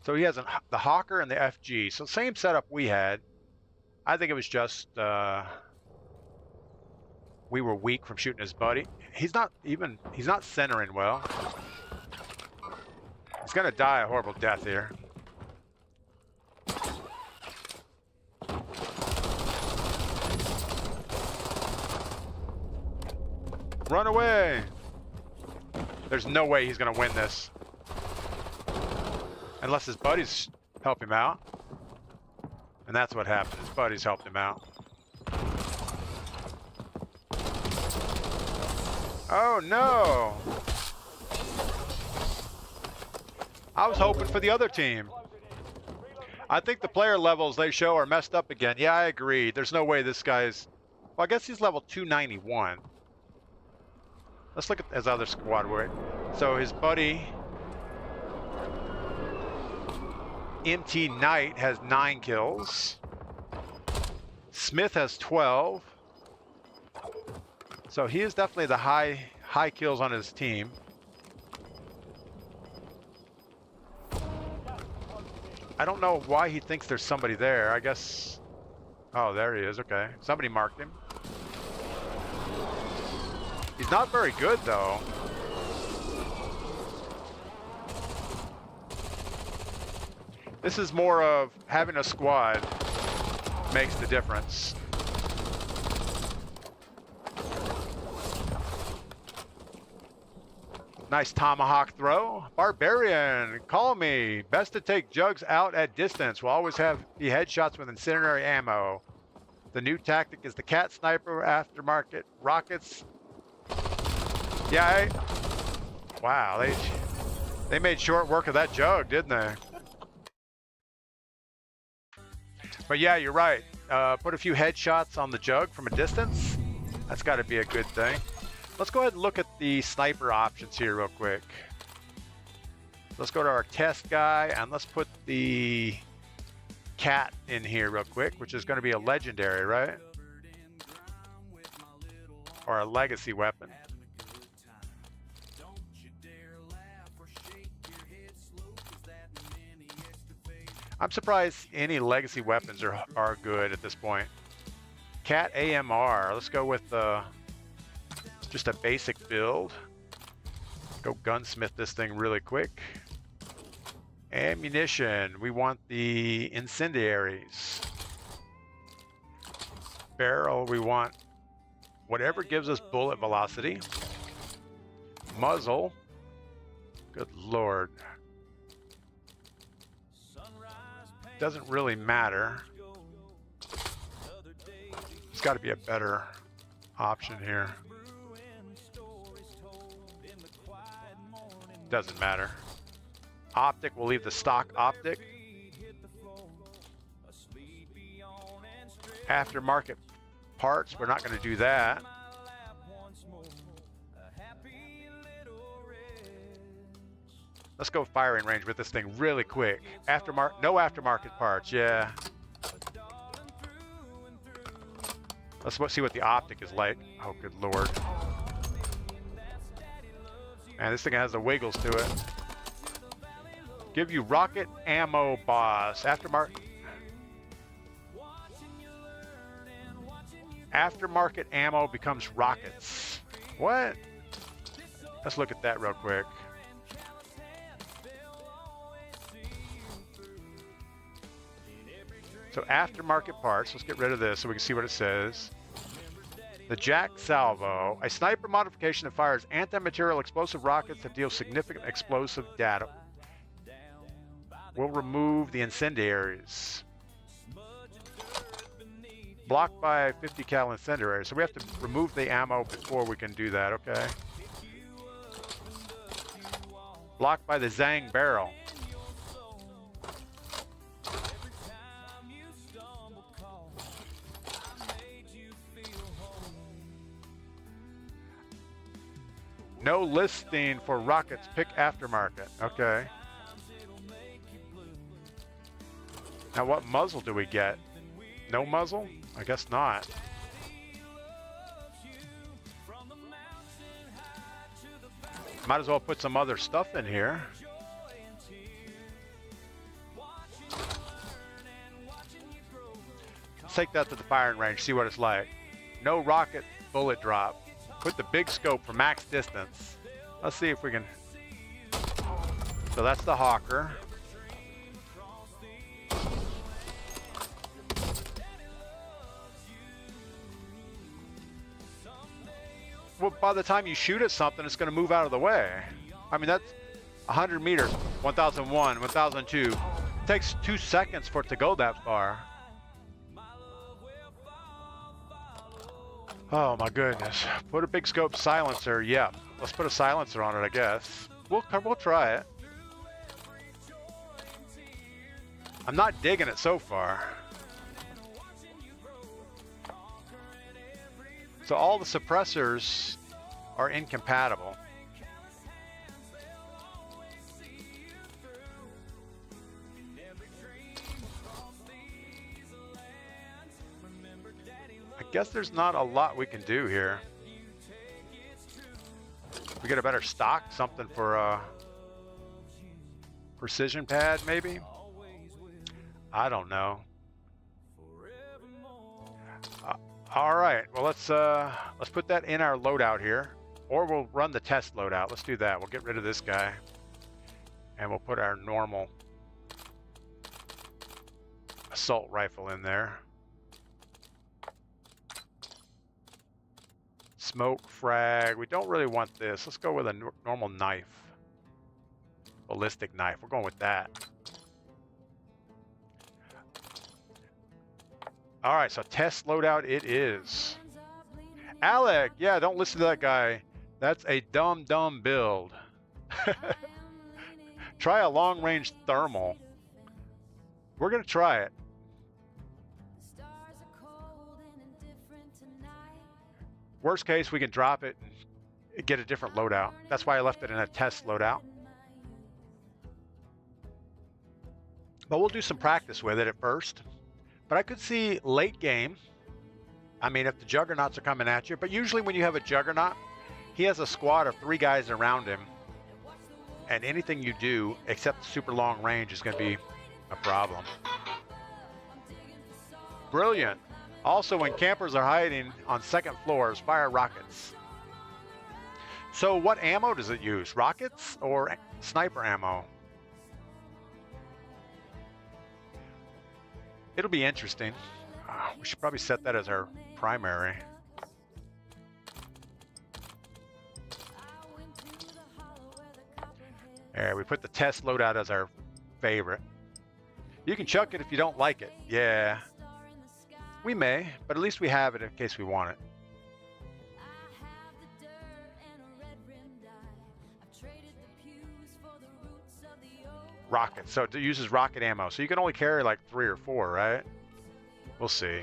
So he has the Hawker and the FG. So same setup we had. I think it was just we were weak from shooting his buddy. He's not centering well. He's gonna die a horrible death here. Run away! There's no way he's gonna win this. Unless his buddies help him out. And that's what happened. His buddies helped him out. Oh no! I was hoping for the other team. I think the player levels they show are messed up again. Yeah, I agree. There's no way this guy's... Well, I guess he's level 291. Let's look at his other squad work. So his buddy... MT Knight has 9 kills. Smith has 12. So he is definitely the high kills on his team. I don't know why he thinks there's somebody there. I guess... Oh, there he is. Okay. Somebody marked him. He's not very good, though. This is more of having a squad makes the difference. Nice tomahawk throw. Barbarian, call me. Best to take jugs out at distance. We'll always have the headshots with incendiary ammo. The new tactic is the cat sniper aftermarket rockets. Yeah, wow, they made short work of that jug, didn't they? But yeah, you're right. Put a few headshots on the jug from a distance. That's got to be a good thing. Let's go ahead and look at the sniper options here real quick. Let's go to our test guy and let's put the cat in here real quick, which is going to be a legendary, right? Or a legacy weapon. I'm surprised any legacy weapons are good at this point. Cat AMR. Let's go with just a basic build. Go gunsmith this thing really quick. Ammunition. We want the incendiaries. Barrel. We want whatever gives us bullet velocity. Muzzle. Good lord. Doesn't really matter. There's got to be a better option here. Doesn't matter. Optic, we'll leave the stock optic. Aftermarket parts, we're not going to do that. Let's go firing range with this thing really quick. No aftermarket parts, yeah. Let's see what the optic is like. Oh, good lord. Man, this thing has the wiggles to it. Give you rocket ammo, boss. Aftermarket ammo becomes rockets. What? Let's look at that real quick. So aftermarket parts, let's get rid of this so we can see what it says. The Jack Salvo, a sniper modification that fires anti-material explosive rockets that deal significant explosive data. We'll remove the incendiaries. Blocked by 50 cal incendiaries. So we have to remove the ammo before we can do that, okay? Blocked by the Zang barrel. No listing for rockets, pick aftermarket. Okay. Now what muzzle do we get? No muzzle? I guess not. Might as well put some other stuff in here. Let's take that to the firing range, see what it's like. No rocket bullet drop. Put the big scope for max distance. Let's see if we can. So that's the Hawker. Well, by the time you shoot at something, it's going to move out of the way. I mean, that's 100 meters, 1001, 1002. It takes 2 seconds for it to go that far. Oh my goodness. Put a big scope silencer. Yeah, let's put a silencer on it, I guess. We'll try it. I'm not digging it so far. So all the suppressors are incompatible. I guess there's not a lot we can do here. We get a better stock, something for a precision pad maybe? I don't know. All right, well let's put that in our loadout here, or we'll run the test loadout. Let's do that. We'll get rid of this guy, and we'll put our normal assault rifle in there. Smoke frag. We don't really want this. Let's go with a normal knife, ballistic knife. We're going with that. All right, so test loadout it is. Alec, yeah, don't listen to that guy. That's a dumb build. Try a long-range thermal. We're gonna try it. Worst case, we can drop it and get a different loadout. That's why I left it in a test loadout. But we'll do some practice with it at first. But I could see late game, I mean, if the juggernauts are coming at you, but usually when you have a juggernaut, he has a squad of 3 guys around him, and anything you do except super long range is going to be a problem. Brilliant. Also, when campers are hiding on second floors, fire rockets. So what ammo does it use? Rockets or sniper ammo? It'll be interesting. We should probably set that as our primary. There, we put the test loadout as our favorite. You can chuck it if you don't like it. Yeah. We may, but at least we have it in case we want it. Rocket. So it uses rocket ammo. So you can only carry like 3 or 4, right? We'll see.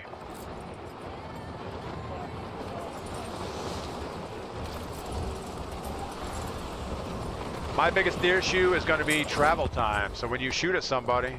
My biggest issue is going to be travel time. So when you shoot at somebody,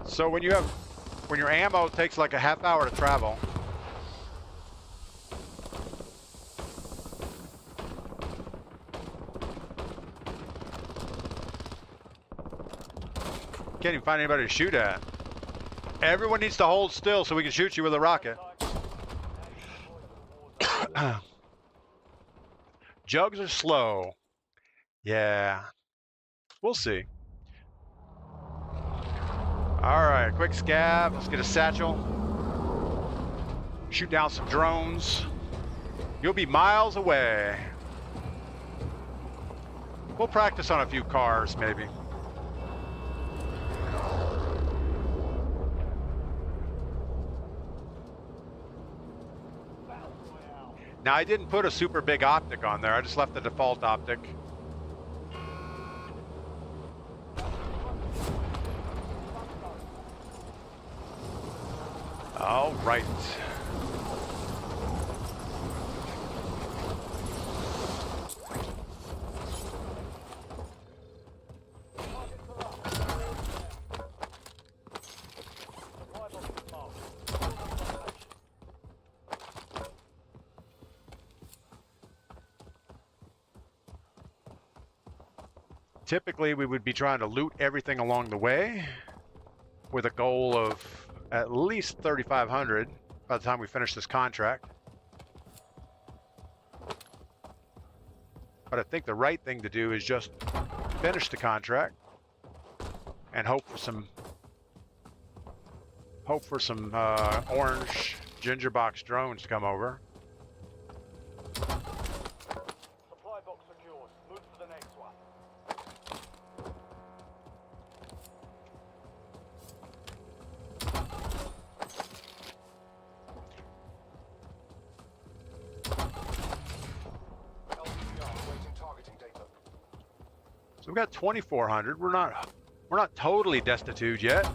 so when your ammo takes like a half hour to travel. Can't even find anybody to shoot at. Everyone needs to hold still so we can shoot you with a rocket. Jugs are slow. Yeah. We'll see. All right, quick scab. Let's get a satchel. Shoot down some drones. You'll be miles away. We'll practice on a few cars, maybe. Now, I didn't put a super big optic on there. I just left the default optic. All right. typically we would be trying to loot everything along the way with a goal of at least 3,500 by the time we finish this contract. But I think the right thing to do is just finish the contract and hope for some orange ginger box drones to come over. Supply box secured. Move to the next one. So we've got 2,400. We're not totally destitute yet. Two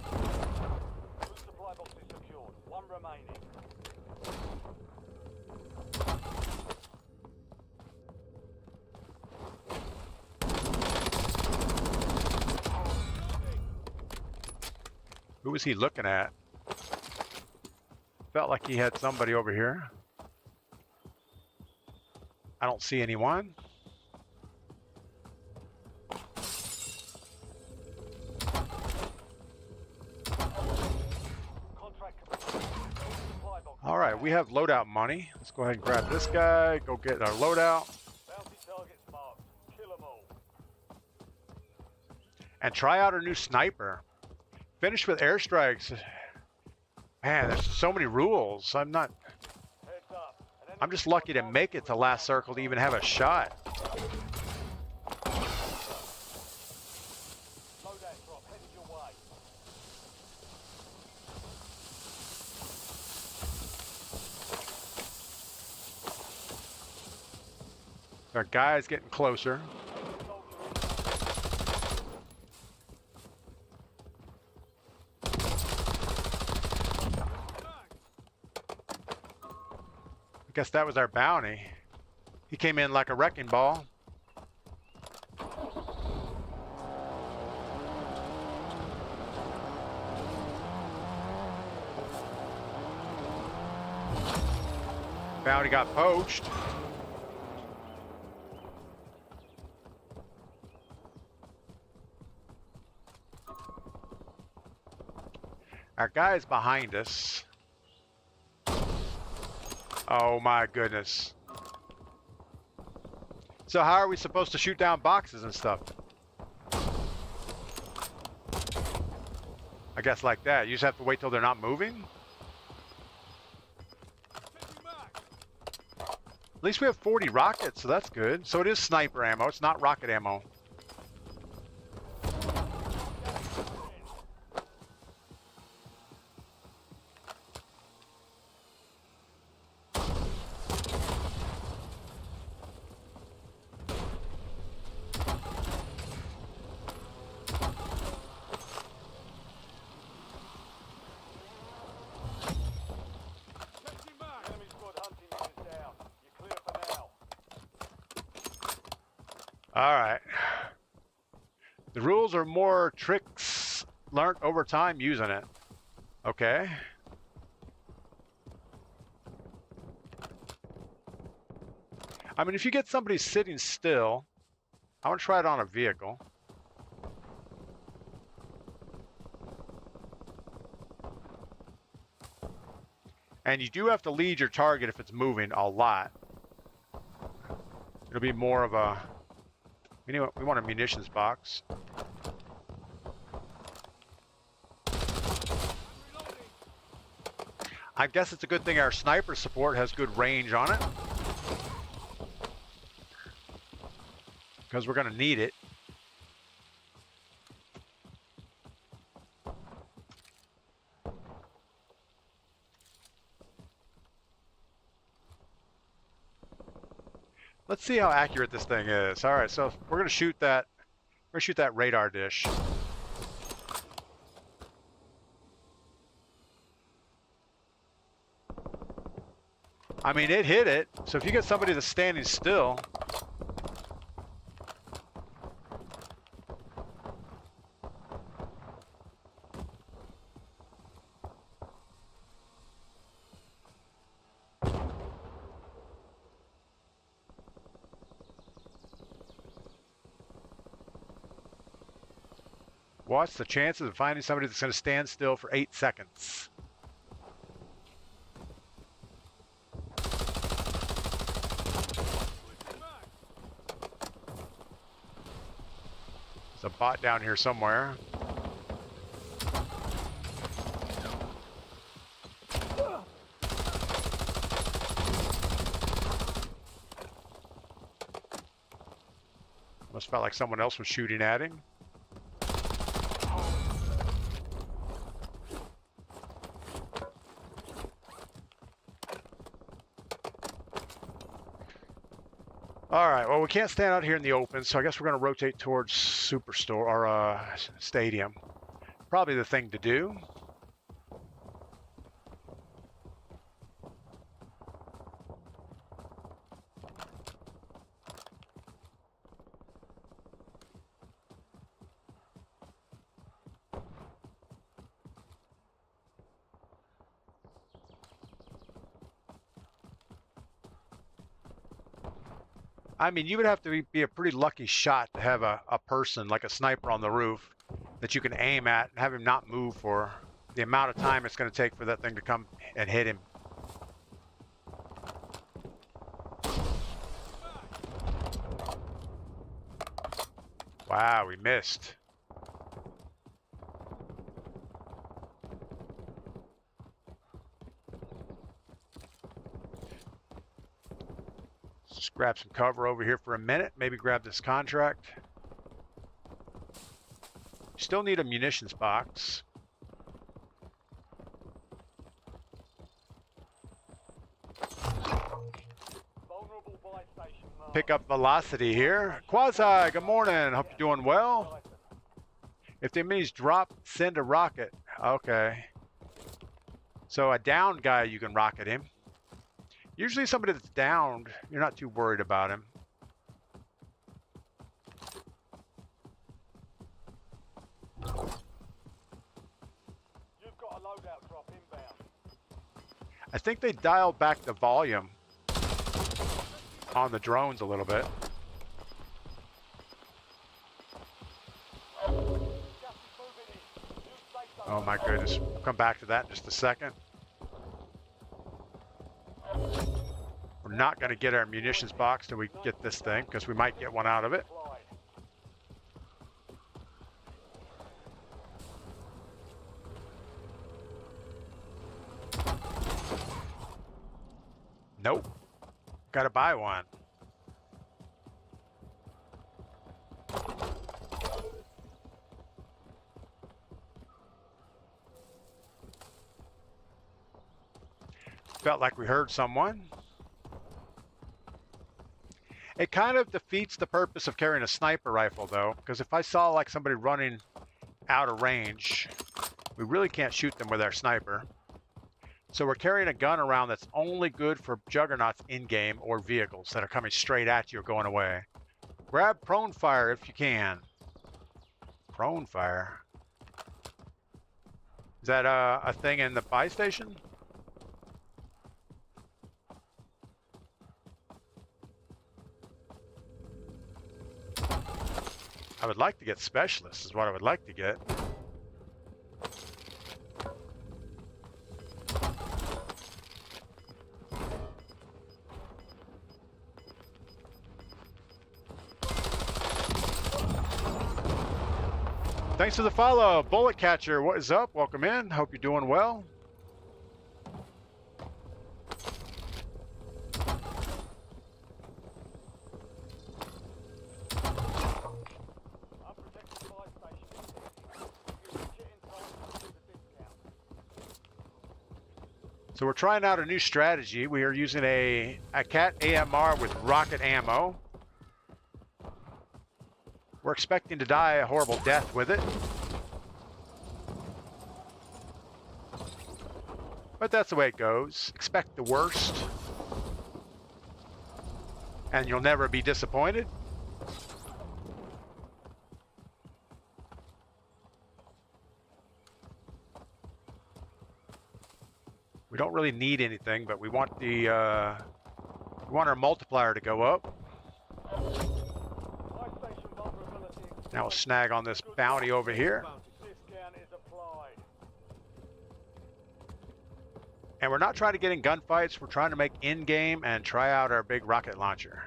supply boxes secured. One remaining. Who was he looking at? Felt like he had somebody over here. I don't see anyone. Contract complete. Supply box. All right, we have loadout money. Let's go ahead and grab this guy, go get our loadout, Bounty targets marked. Kill them all. and try out our new sniper. Finish with airstrikes. Man, there's so many rules. Heads up. An enemy I'm just lucky to make it to last circle to even have a shot. loadout drop headed your way. Our guy's getting closer. I guess that was our bounty. He came in like a wrecking ball. Bounty got poached. Our guy's behind us. Oh my goodness. So how are we supposed to shoot down boxes and stuff? I guess like that. You just have to wait till they're not moving? Changing back. At least we have 40 rockets, so that's good. So it is sniper ammo, it's not rocket ammo. Changing back. Enemy squad hunting units down. You're clear for now. All right. The rules are more tricks learned over time using it. Okay. I mean, if you get somebody sitting still, I want to try it on a vehicle. And you do have to lead your target if it's moving a lot. It'll be more of a... We want a munitions box. I guess it's a good thing our sniper support has good range on it, because we're going to need it. Let's see how accurate this thing is. All right, so we're going to shoot that. We're going to shoot that radar dish. I mean, it hit it. So if you get somebody that's standing still, What's the chances of finding somebody that's going to stand still for 8 seconds? There's a bot down here somewhere. Must felt like someone else was shooting at him. All right, well, we can't stand out here in the open, so I guess we're going to rotate towards Superstore or Stadium. Probably the thing to do. I mean, you would have to be a pretty lucky shot to have a person, like a sniper on the roof, that you can aim at and have him not move for the amount of time it's going to take for that thing to come and hit him. Wow, we missed. Just grab some cover over here for a minute. Maybe grab this contract. Still need a munitions box. Vulnerable buy station marked. Pick up velocity here. Quasi, good morning. Hope you're doing well. If the enemies drop, send a rocket. Okay. So a downed guy, you can rocket him. Usually somebody that's downed, you're not too worried about him. You've got a loadout drop inbound. I think they dialed back the volume on the drones a little bit. Gas is moving in. New safe zone. Oh my goodness. We'll come back to that in just a second. We're not going to get our munitions box till we get this thing, because we might get one out of it. Applied. Nope. Got to buy one. Felt like we heard someone. It kind of defeats the purpose of carrying a sniper rifle, though, because if I saw like somebody running out of range, we really can't shoot them with our sniper. So we're carrying a gun around that's only good for juggernauts in-game or vehicles that are coming straight at you or going away. Grab prone fire if you can. Prone fire. Is that a thing in the buy station? I would like to get specialists is what I would like to get. Thanks for the follow, Bullet Catcher. What is up? Welcome in. Hope you're doing well. Unprotected buy station. If you reach it in time, there's a discount. So we're trying out a new strategy. We are using a Cat AMR with rocket ammo. We're expecting to die a horrible death with it. But that's the way it goes. Expect the worst. And you'll never be disappointed. We don't really need anything, but we want the we want our multiplier to go up. Buy station vulnerability extended. Now we'll snag on this bounty over here. Discount is applied. And we're not trying to get in gunfights. We're trying to make in-game and try out our big rocket launcher.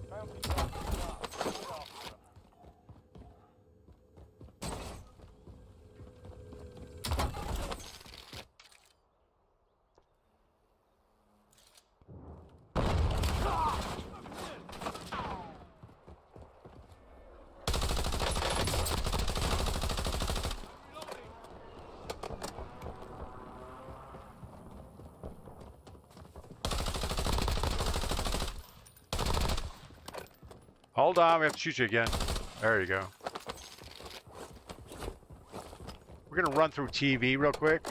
Bounty target up. Look after them. Hold on, we have to shoot you again. There you go. We're gonna run through TV real quick.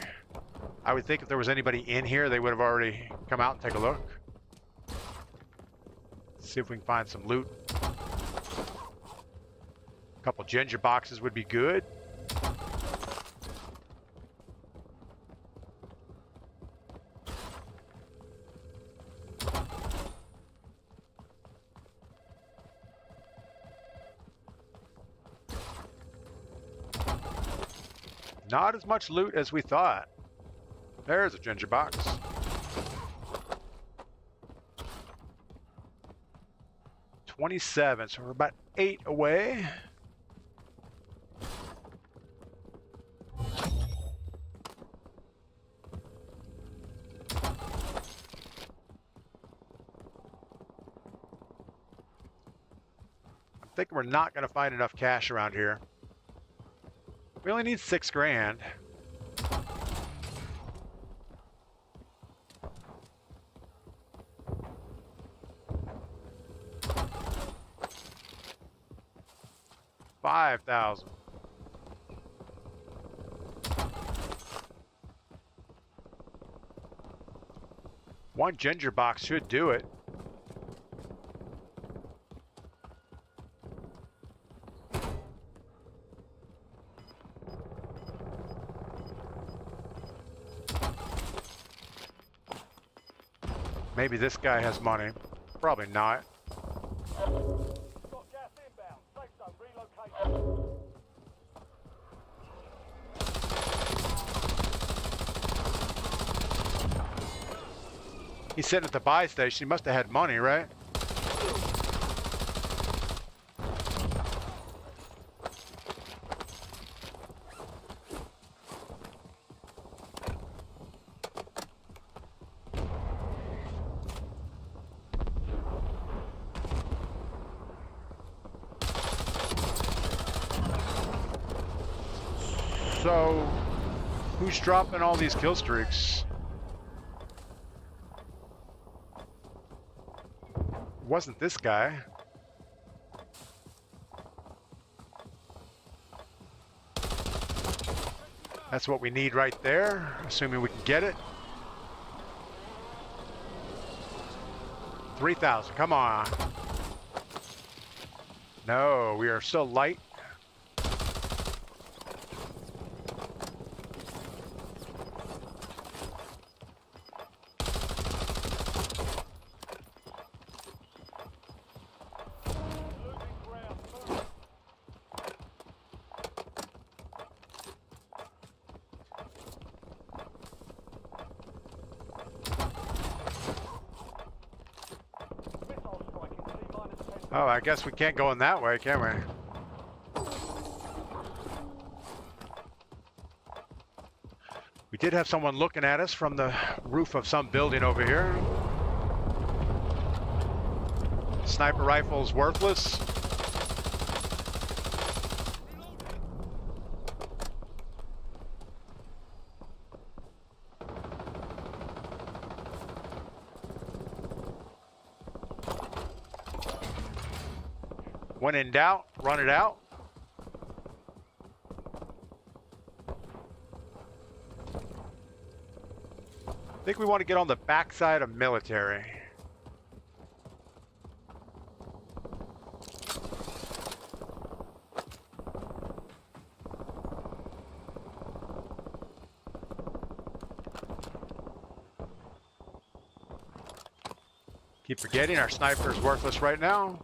I would think if there was anybody in here, they would have already come out and take a look. See if we can find some loot. A couple ginger boxes would be good. Not as much loot as we thought. There's a ginger box. $27, so we're about 8 away. I'm thinking we're not going to find enough cash around here. We only need 6 grand. $5,000. One ginger box should do it. Maybe this guy has money. Probably not. Got gas inbound. Safe zone relocated. He's sitting at the buy station. He must have had money, right? So, who's dropping all these kill streaks? Wasn't this guy. That's what we need right there, assuming we can get it. 3,000, come on. No, we are still light. Oh, I guess we can't go in that way, can we? We did have someone looking at us from the roof of some building over here. Sniper rifle's worthless. When in doubt, run it out. I think we want to get on the backside of military. Keep forgetting our sniper is worthless right now.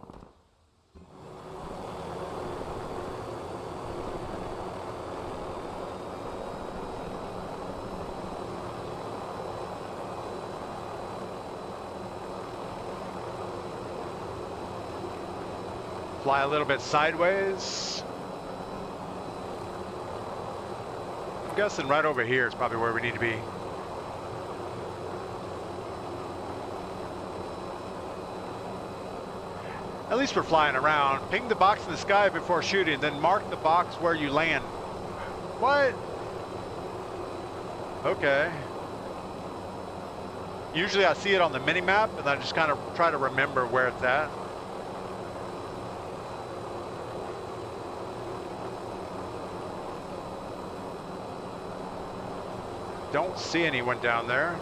Fly a little bit sideways. I'm guessing right over here is probably where we need to be. At least we're flying around. Ping the box in the sky before shooting, then mark the box where you land. What? Okay. Usually I see it on the mini-map, and I just kind of try to remember where it's at. Don't see anyone down there.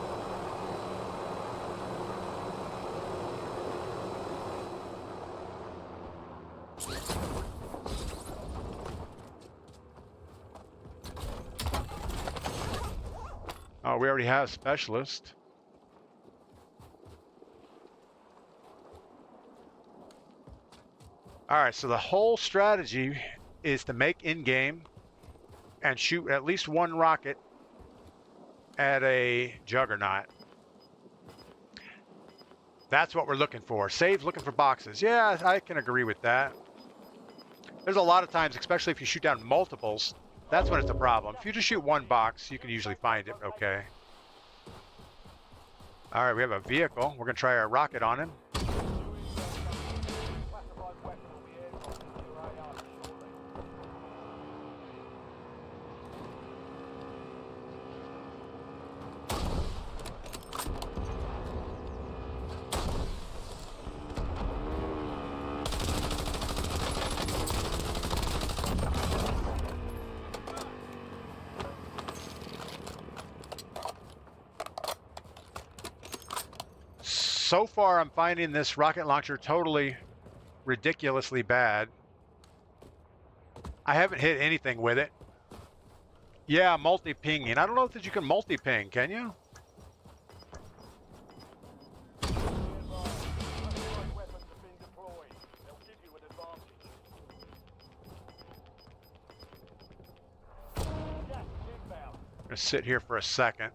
Oh, we already have specialist. All right, so the whole strategy is to make in-game and shoot at least one rocket at a juggernaut. That's what we're looking for. Save looking for boxes. Yeah, I can agree with that. There's a lot of times, especially if you shoot down multiples, that's when it's a problem. If you just shoot one box, you can usually find it okay. All right, we have a vehicle. We're gonna try our rocket on him. Classified weapon will be airdropped into your AR shortly. So far, I'm finding this rocket launcher totally ridiculously bad. I haven't hit anything with it. Yeah, multi-pinging. I don't know that you can multi-ping, can you? Classified weapons have been deployed. They'll give you an advantage. Gas is inbound. I'm gonna sit here for a second.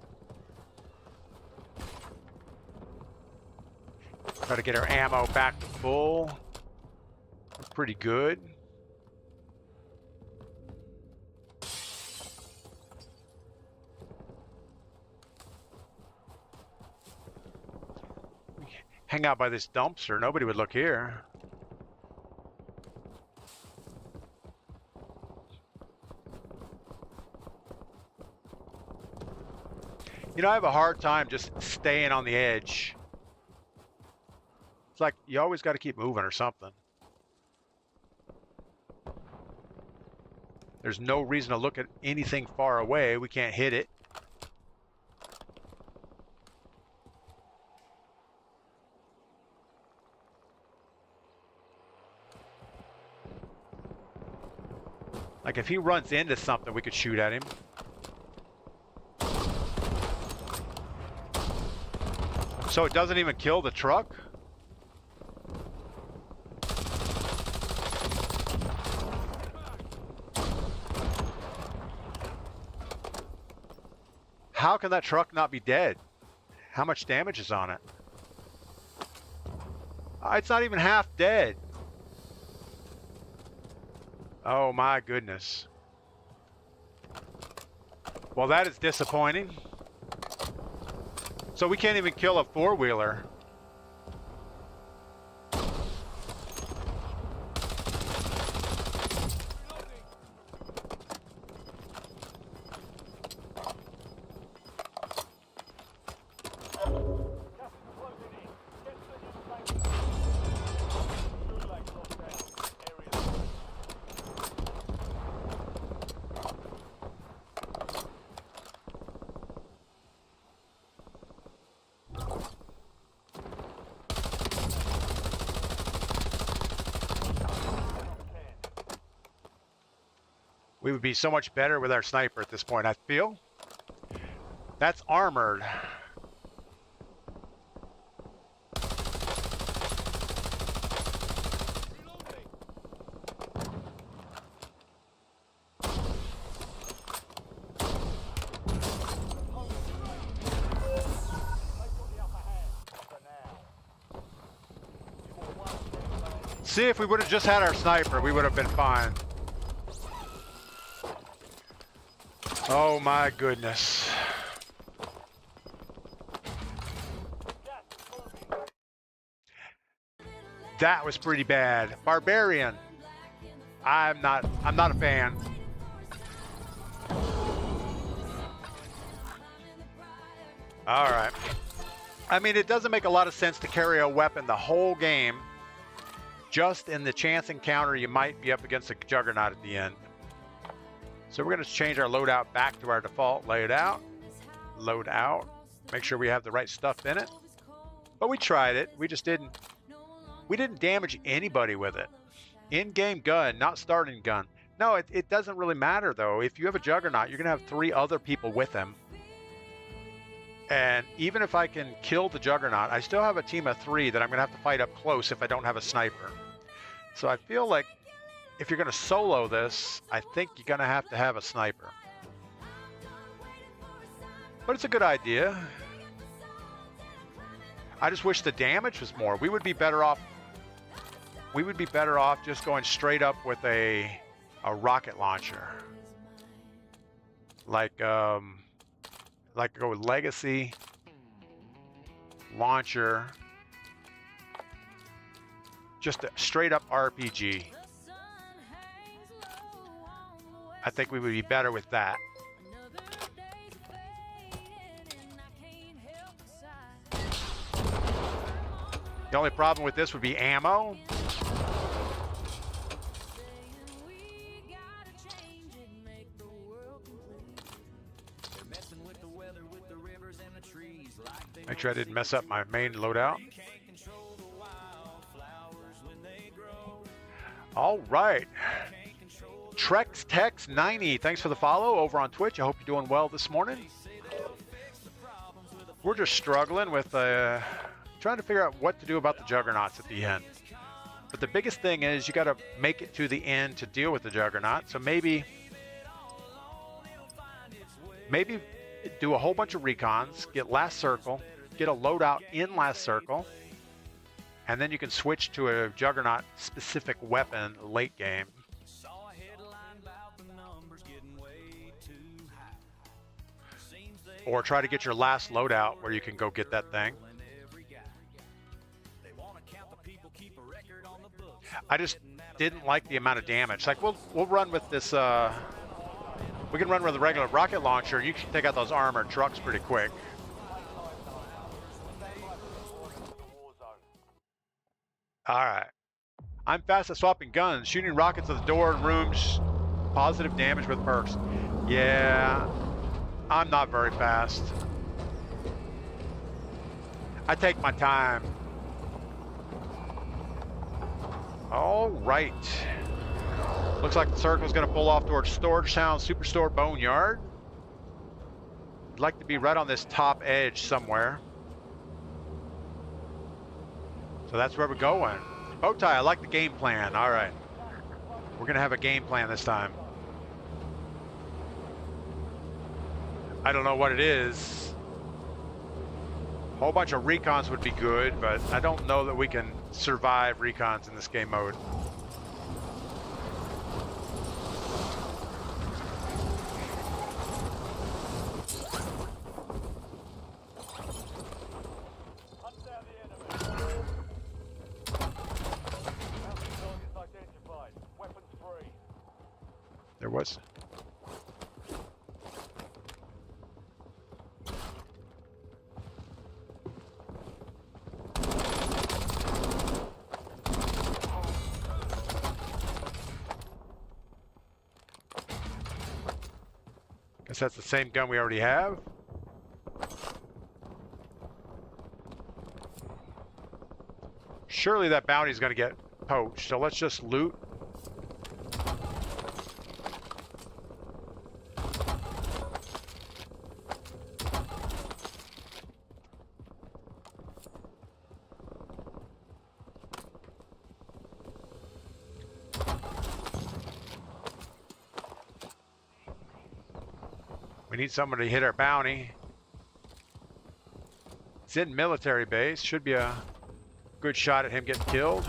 Try to get our ammo back to full. Pretty good. Hang out by this dumpster. Nobody would look here. You know, I have a hard time just staying on the edge. It's like you always got to keep moving or something. There's no reason to look at anything far away. We can't hit it. Like if he runs into something, we could shoot at him. So it doesn't even kill the truck? How can that truck not be dead? How much damage is on it? It's not even half dead. Oh my goodness. Well, that is disappointing. So we can't even kill a four-wheeler. We would be so much better with our sniper at this point, I feel. That's armored. See, if we would have just had our sniper, we would have been fine. Oh my goodness. That was pretty bad. Barbarian. I'm not a fan. All right. I mean, it doesn't make a lot of sense to carry a weapon the whole game. Just in the chance encounter, you might be up against a juggernaut at the end. So we're going to change our loadout back to our default layout. Load out. Make sure we have the right stuff in it. But we tried it. We just didn't. We didn't damage anybody with it. In-game gun, not starting gun. No, it doesn't really matter though. If you have a juggernaut, you're going to have 3 other people with him. And even if I can kill the juggernaut, I still have a team of 3 that I'm going to have to fight up close if I don't have a sniper. So I feel like if you're going to solo this, I think you're going to have a sniper. But it's a good idea. I just wish the damage was more. We would be better off. We would be better off just going straight up with a rocket launcher. Like go with Legacy launcher. Just a straight up RPG. I think we would be better with that. The only problem with this would be ammo. Make sure I didn't mess up my main loadout. All right. Trex Tex 90, thanks for the follow over on Twitch. I hope you're doing well this morning. We're just struggling with trying to figure out what to do about the juggernauts at the end. But the biggest thing is you got to make it to the end to deal with the juggernaut. So maybe do a whole bunch of recons, get last circle, get a loadout in last circle, and then you can switch to a juggernaut specific weapon late game. Or try to get your last loadout where you can go get that thing. I just didn't like the amount of damage. Like we'll run with this. We can run with a regular rocket launcher. You can take out those armored trucks pretty quick. All right. I'm fast at swapping guns, shooting rockets at the door and rooms. Positive damage with perks. Yeah, I'm not very fast. I take my time. All right. Looks like the circle's going to pull off towards Storage Town, Superstore, Boneyard. I'd like to be right on this top edge somewhere. So that's where we're going. Bowtie, I like the game plan. All right. We're going to have a game plan this time. I don't know what it is. A whole bunch of recons would be good, but I don't know that we can survive recons in this game mode. There was. Guess that's the same gun we already have. Surely that bounty's going to get poached, so let's just loot. We need somebody to hit our bounty. It's in military base. Should be a good shot at him getting killed.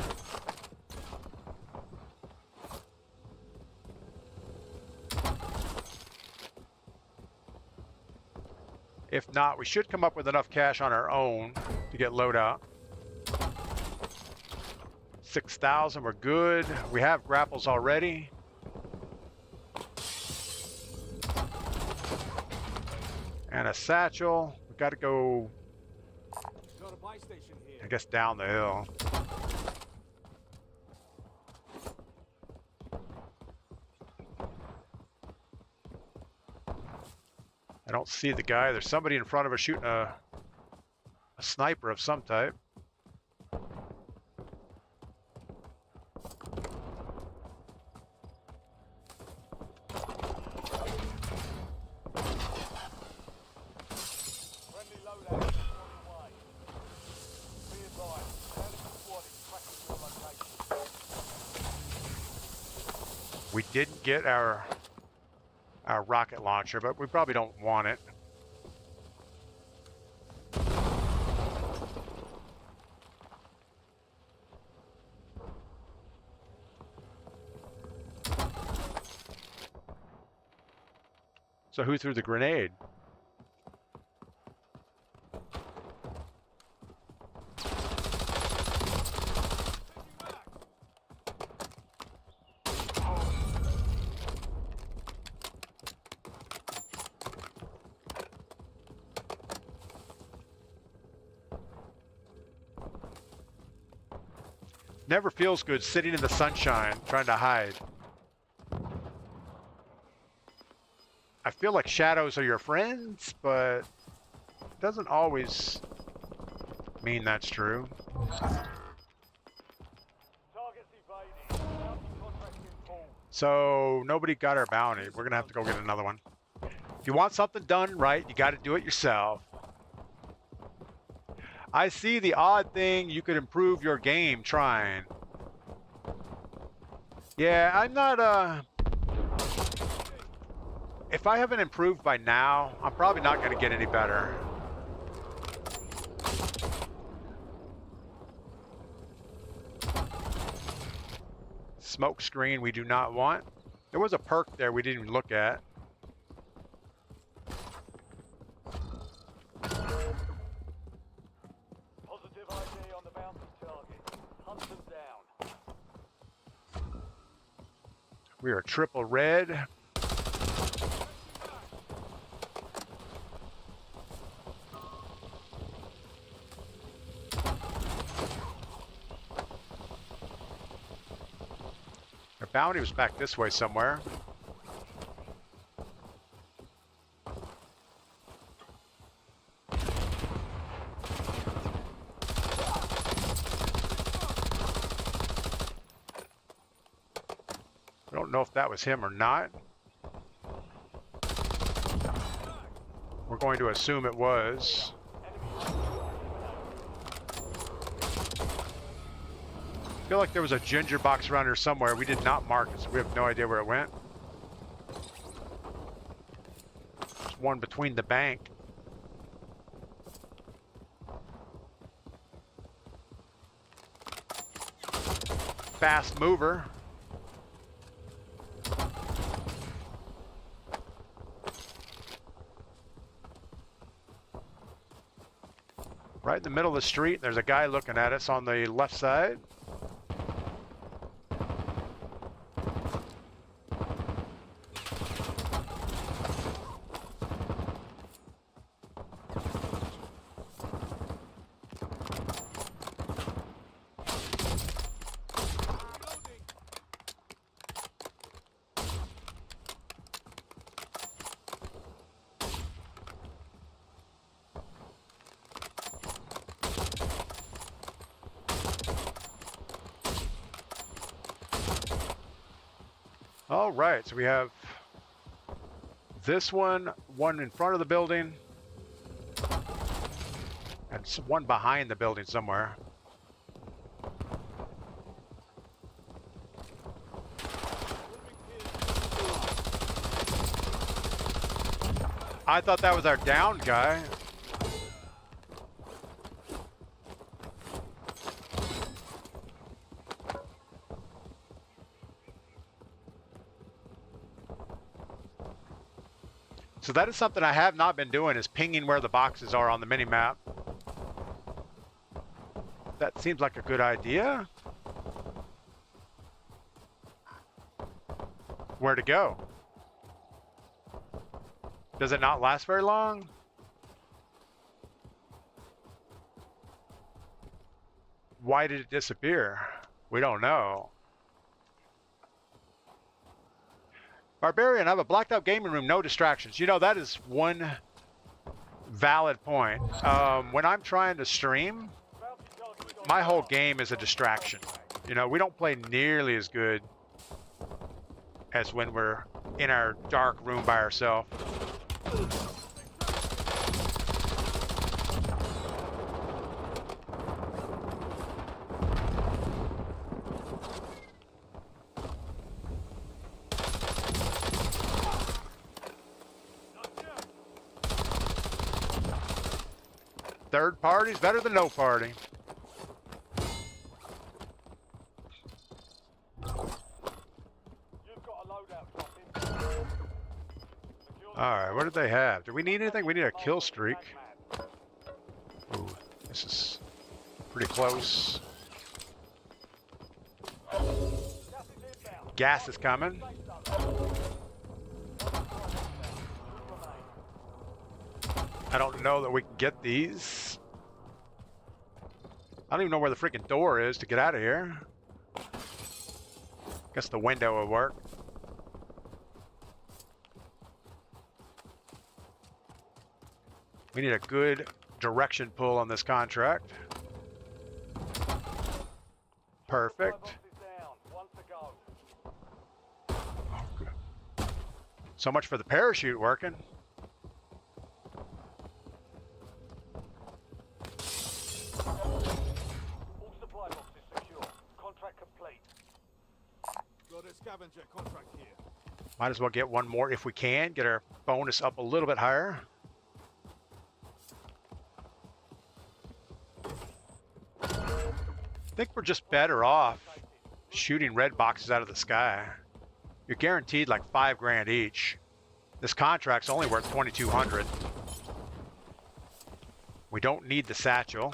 If not, we should come up with enough cash on our own to get loadout. 6,000, we're good. We have grapples already. And a satchel. We got to go, Got a buy station here. I guess, down the hill. I don't see the guy. There's somebody in front of us shooting a sniper of some type. Friendly loadout is on the way. Be advised, the enemy squad is tracking your location. We didn't get our rocket launcher, but we probably don't want it. So who threw the grenade? Never feels good sitting in the sunshine trying to hide. I feel like shadows are your friends, but it doesn't always mean that's true. Targets evading. Bounty contract in full. So nobody got our bounty. We're gonna have to go get another one. If you want something done right, you got to do it yourself. I see the odd thing you could improve your game trying. Yeah, I'm not, if I haven't improved by now, I'm probably not going to get any better. Smoke screen we do not want. There was a perk there we didn't even look at. Positive ID on the bounty target. Hunt them down. We are triple red. Our bounty was back this way somewhere. I don't know if that was him or not. We're going to assume it was. I feel like there was a ginger box around here somewhere. We did not mark it, so we have no idea where it went. There's one between the bank. Fast mover. Right in the middle of the street, there's a guy looking at us on the left side. All right, so we have this one in front of the building, and one behind the building somewhere. I thought that was our down guy. So that is something I have not been doing, is pinging where the boxes are on the mini-map. That seems like a good idea. Where to go? Does it not last very long? Why did it disappear? We don't know. Barbarian, I have a blacked out gaming room, no distractions. You know, that is one valid point. When I'm trying to stream, my whole game is a distraction. You know, we don't play nearly as good as when we're in our dark room by ourselves. Third party's better than no party. Alright, what did they have? Do we need anything? We need a kill streak. Ooh, this is pretty close. Gas is coming. I don't know that we can get these. I don't even know where the freaking door is to get out of here. Guess the window will work. We need a good direction pull on this contract. Perfect. Oh, good. So much for the parachute working. Scavenger contract here. Might as well get one more if we can. Get our bonus up a little bit higher. I think we're just better off shooting red boxes out of the sky. You're guaranteed like $5 grand each. This contract's only worth 2,200. We don't need the satchel.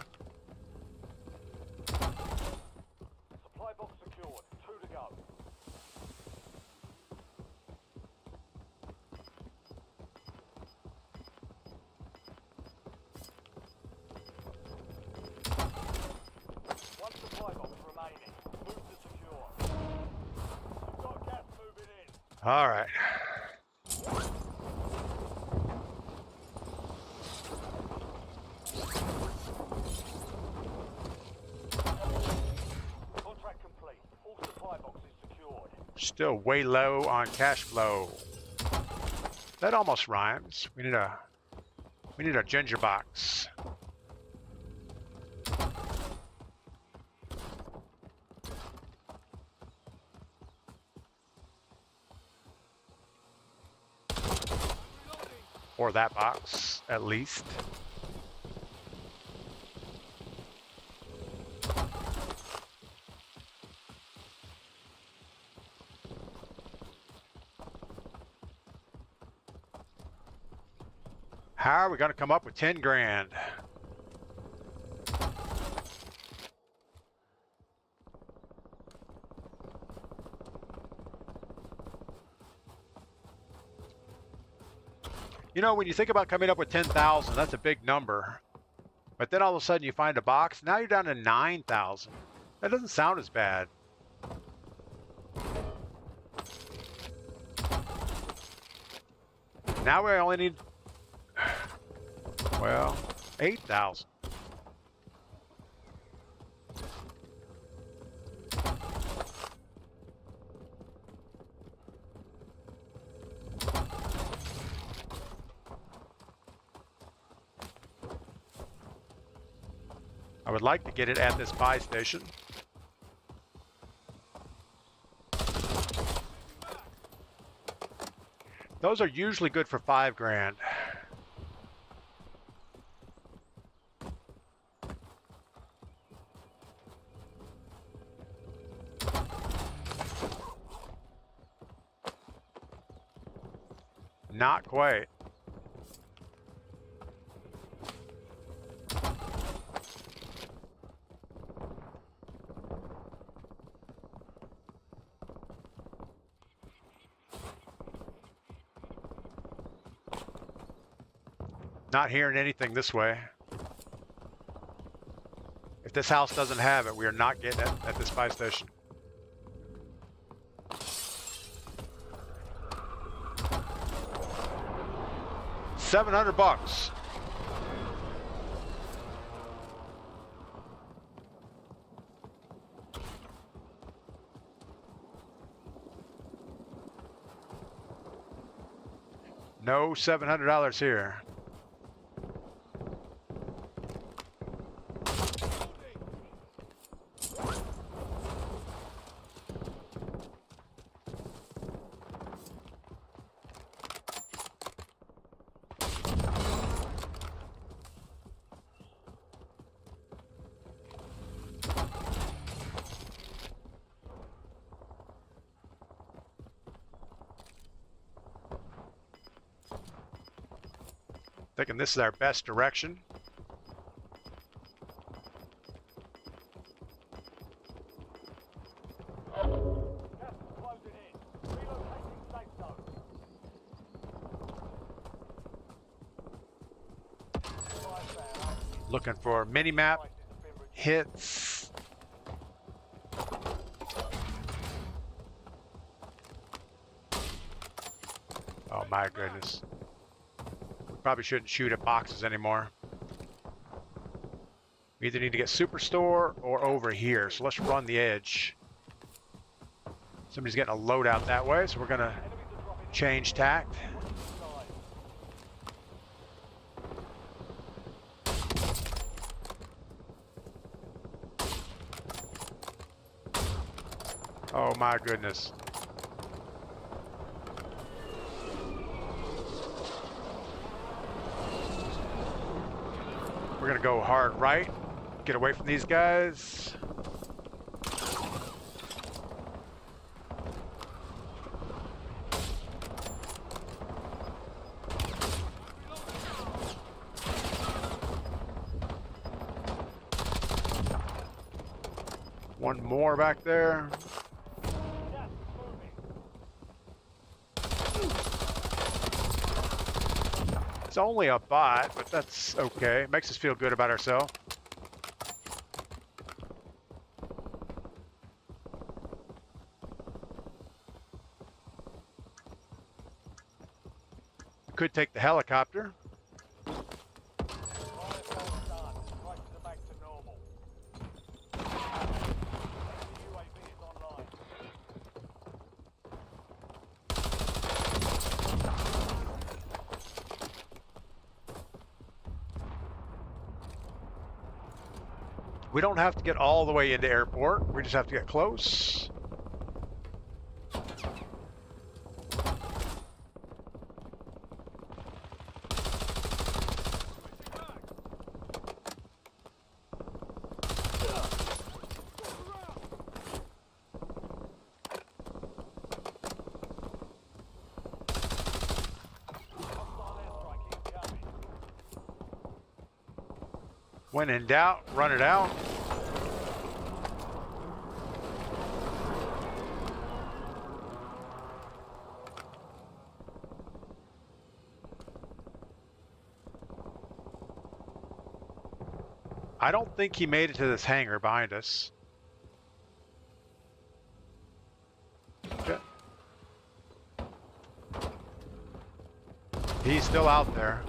Supply box secured. 2 to go. One supply box remaining. Move to secure. We've got gas moving in. All right. Contract complete. All supply boxes secured. Still way low on cash flow. That almost rhymes. We need a ginger box. Or that box, at least. How are we going to come up with 10 grand? You know, when you think about coming up with 10,000, that's a big number. But then all of a sudden you find a box, now you're down to 9,000. That doesn't sound as bad. Now we only need, well, 8,000. I would like to get it at this buy station. Those are usually good for 5 grand. Not quite. Not hearing anything this way. If this house doesn't have it, we are not getting it at this buy station. $700. No $700 here. Thinking this is our best direction. Gas is closing in. Relocating safe zone. Looking for mini-map hits. Oh my goodness. Probably shouldn't shoot at boxes anymore. We either need to get Superstore or over here. So let's run the edge. Somebody's getting a loadout that way, so we're gonna change tact. Oh my goodness. We're gonna go hard right, get away from these guys. One more back there. It's only a bot, but that's okay. It makes us feel good about ourselves. Could take the helicopter. We don't have to get all the way into airport. We just have to get close. When in doubt, run it out. I don't think he made it to this hangar behind us. Okay. He's still out there.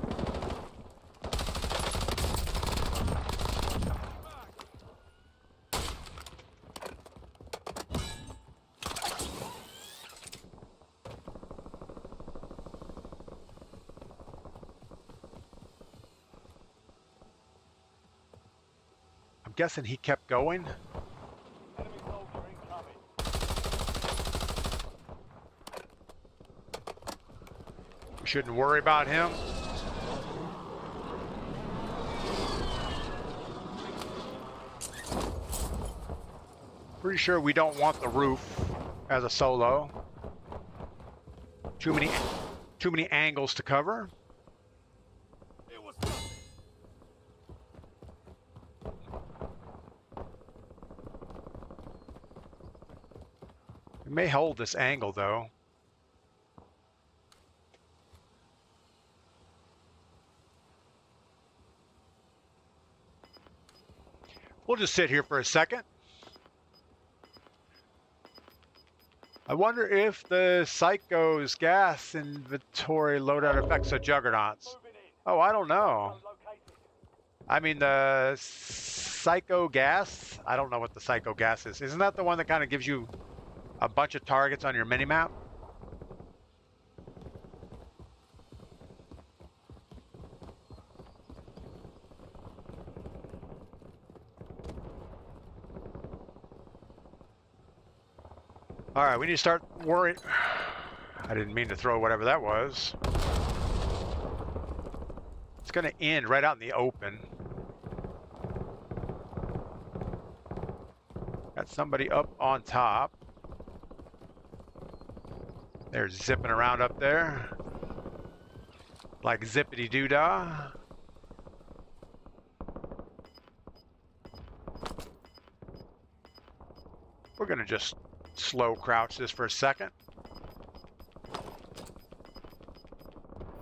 Guessing he kept going. Enemy soldier incoming. We shouldn't worry about him. Pretty sure we don't want the roof as a solo. Too many angles to cover. We may hold this angle though. We'll just sit here for a second. I wonder if the Psycho's gas inventory loadout affects the Juggernauts. Moving in. Oh, I don't know. Zone located. I mean, the Psycho gas? I don't know what the Psycho gas is. Isn't that the one that kind of gives you a bunch of targets on your mini-map? All right, we need to start worrying. I didn't mean to throw whatever that was. It's going to end right out in the open. Got somebody up on top. They're zipping around up there. Like zippity-doo-dah. We're going to just slow crouch this for a second.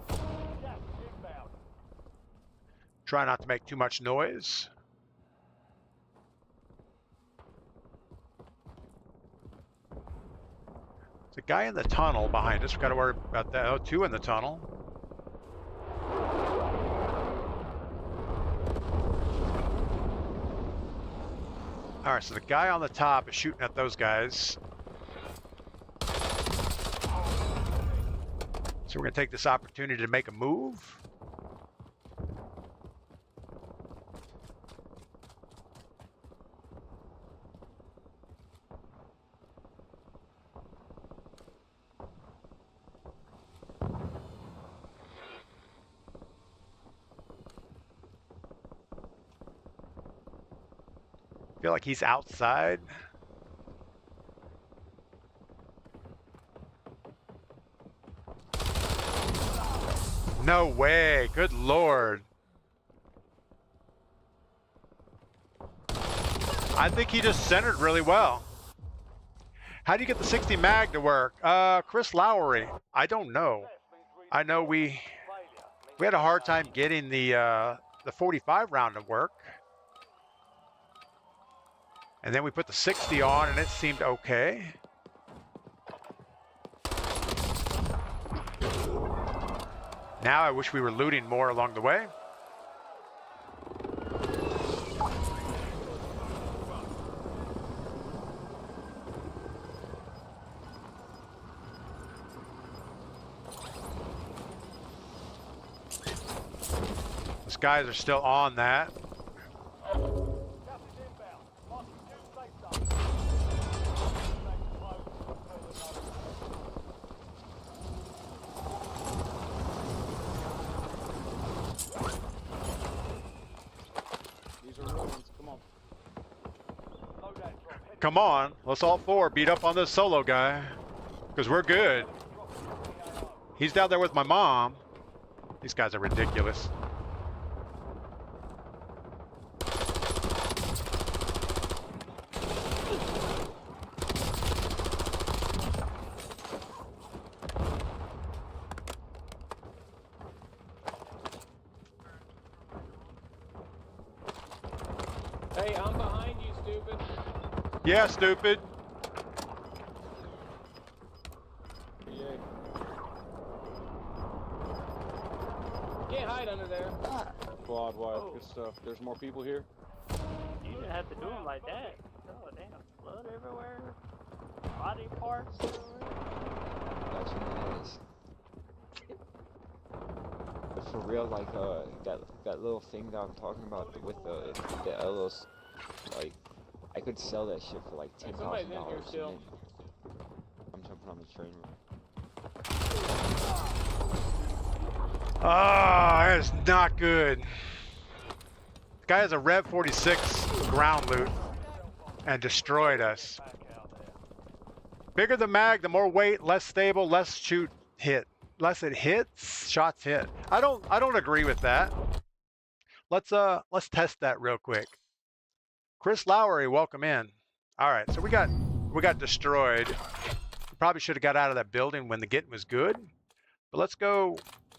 Gas inbound. Try not to make too much noise. There's a guy in the tunnel behind us. We've got to worry about that. Oh, two in the tunnel. All right, so the guy on the top is shooting at those guys. So we're going to take this opportunity to make a move. Feel like he's outside. No way. Good Lord. I think he just centered really well. How do you get the 60 mag to work? Chris Lowry. I don't know. I know we had a hard time getting the 45 round to work. And then we put the 60 on and it seemed okay. Now I wish we were looting more along the way. These guys are still on that. Come on, let's all four beat up on this solo guy, because we're good. He's down there with my mom. These guys are ridiculous. Hey, I'm behind you, stupid. Yeah, stupid. Yeah. Can't hide under there. Quad wide, good stuff. There's more people here. You didn't have to do them like that. Oh, damn. Blood everywhere. Body parts everywhere. That's what it is. But for real, like that little thing that I'm talking about with the Elos, like I could sell that shit for like $10,000. Somebody's in here still. I'm jumping on the train. Ah, that is not good. This guy has a Rev 46 ground loot and destroyed us. Bigger the mag, the more weight, less stable, less shoot hit. Less it hits, shots hit. I don't agree with that. Let's test that real quick. Chris Lowry, welcome in. All right, so we got destroyed. We probably should have got out of that building when the getting was good. But let's go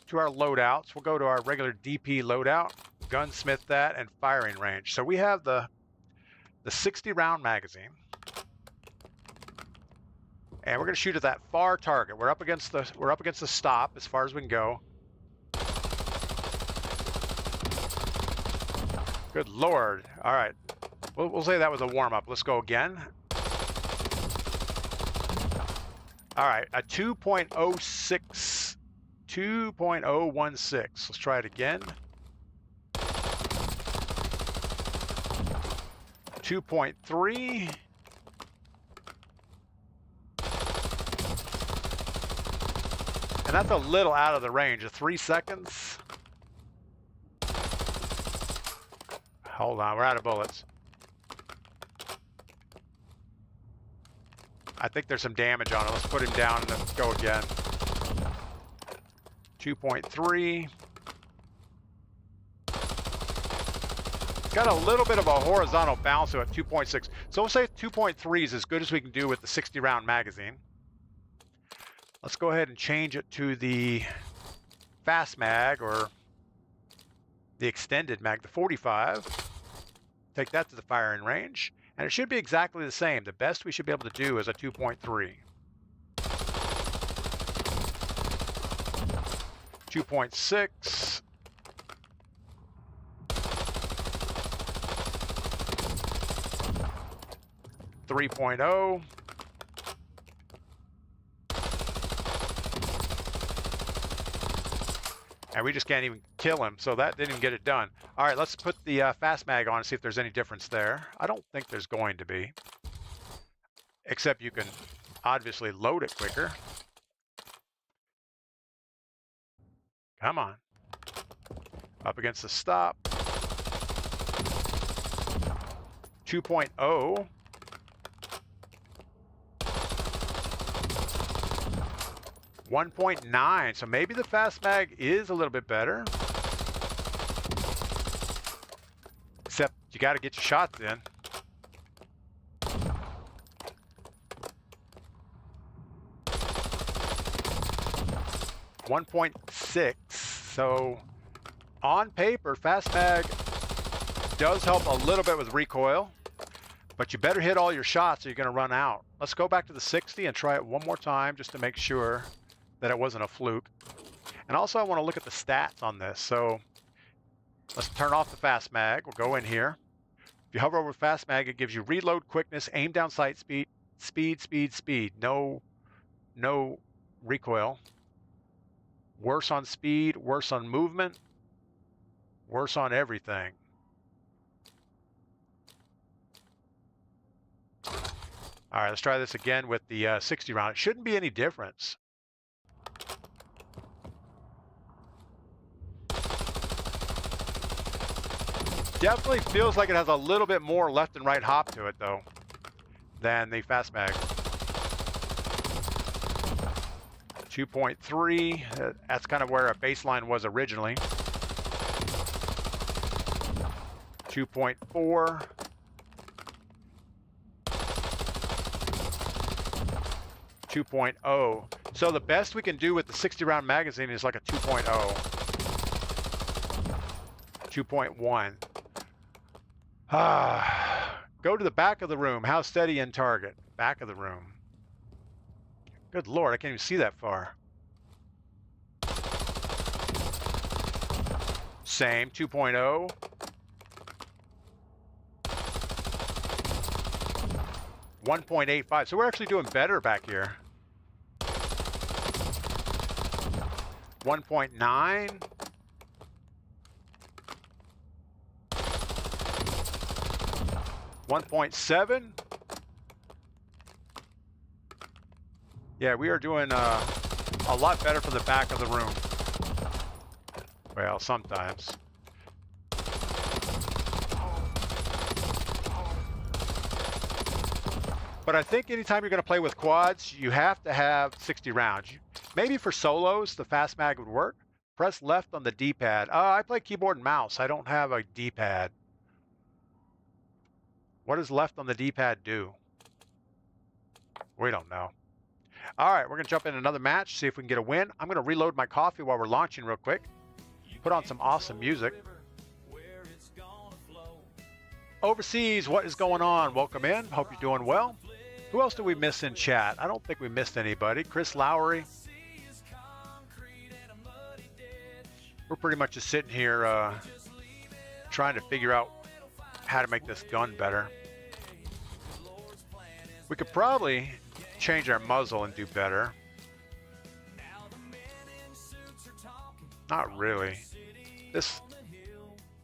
to our loadouts. We'll go to our regular DP loadout, gunsmith that, and firing range. So we have the the 60-round magazine. And we're going to shoot at that far target. We're up against the stop as far as we can go. Good Lord. All right. We'll say that was a warm-up. Let's go again. All right, a 2.06, 2.016. Let's try it again. 2.3. And that's a little out of the range of 3 seconds. Hold on, we're out of bullets. I think there's some damage on it. Let's put him down and then go again. 2.3. It's got a little bit of a horizontal bounce to it, 2.6. So we'll say 2.3 is as good as we can do with the 60-round magazine. Let's go ahead and change it to the fast mag, or the extended mag, the 45. Take that to the firing range. And it should be exactly the same. The best we should be able to do is a 2.3. 2.6. .3. And we just can't even kill him, so that didn't even get it done. All right, let's put the fast mag on and see if there's any difference there. I don't think there's going to be. Except you can obviously load it quicker. Come on. Up against the stop. 2.0. .9, so maybe the fast mag is a little bit better. Except you got to get your shots in. .6, so on paper, fast mag does help a little bit with recoil, but you better hit all your shots or you're going to run out. Let's go back to the 60 and try it one more time just to make sure that it wasn't a fluke. And also I want to look at the stats on this. So let's turn off the fast mag. We'll go in here. If you hover over fast mag, it gives you reload quickness, aim down sight speed, speed. No recoil. Worse on speed, worse on movement, worse on everything. All right, let's try this again with the 60 round. It shouldn't be any difference. Definitely feels like it has a little bit more left and right hop to it, though, than the fast mag. 2.3, that's kind of where a baseline was originally. 2.4. 2.0. So the best we can do with the 60 round magazine is like a 2.0. 2.1. Go to the back of the room. How steady in target? Back of the room. Good Lord, I can't even see that far. Same, 2.0. 1.85. So we're actually doing better back here. 1.9. 1.7. Yeah, we are doing a lot better from the back of the room. Well, sometimes. But I think anytime you're going to play with quads, you have to have 60 rounds. Maybe for solos, the fast mag would work. Press left on the D-pad. I play keyboard and mouse. I don't have a D-pad. What does left on the D-pad do? We don't know. All right, we're going to jump in another match, see if we can get a win. I'm going to reload my coffee while we're launching real quick. Put on some awesome music. Overseas, what is going on? Welcome in. Hope you're doing well. Who else did we miss in chat? I don't think we missed anybody. Chris Lowry. We're pretty much just sitting here trying to figure out how to make this gun better. We could probably change our muzzle and do better. Not really. This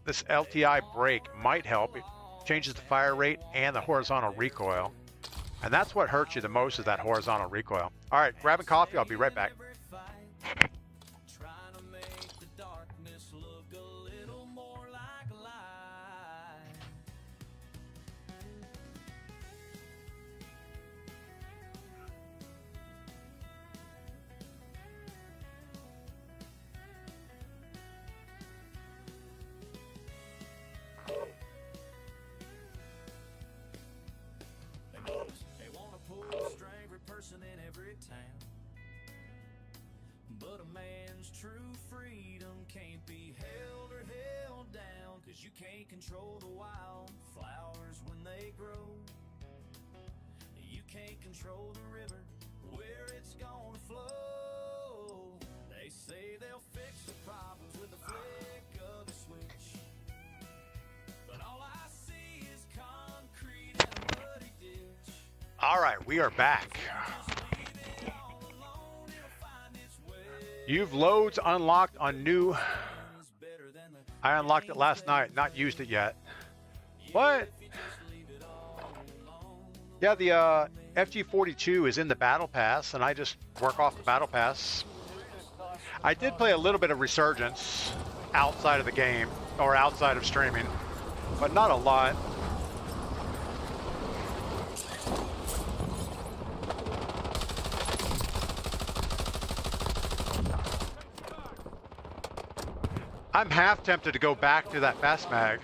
LTI brake might help. It changes the fire rate and the horizontal recoil. And that's what hurts you the most, is that horizontal recoil. All right, grabbing coffee. I'll be right back. But a man's true freedom can't be held or held down, 'cause you can't control the wildflowers when they grow. You can't control the river where it's gonna flow. They say they'll fix the problems with a flick of a switch, but all I see is concrete and a muddy ditch. All right, we are back. You've loads unlocked on new. I unlocked it last night, not used it yet. What? Yeah, the FG42 is in the Battle Pass, and I just work off the Battle Pass. I did play a little bit of Resurgence outside of the game, or outside of streaming, but not a lot. I'm half tempted to go back to that fast mag.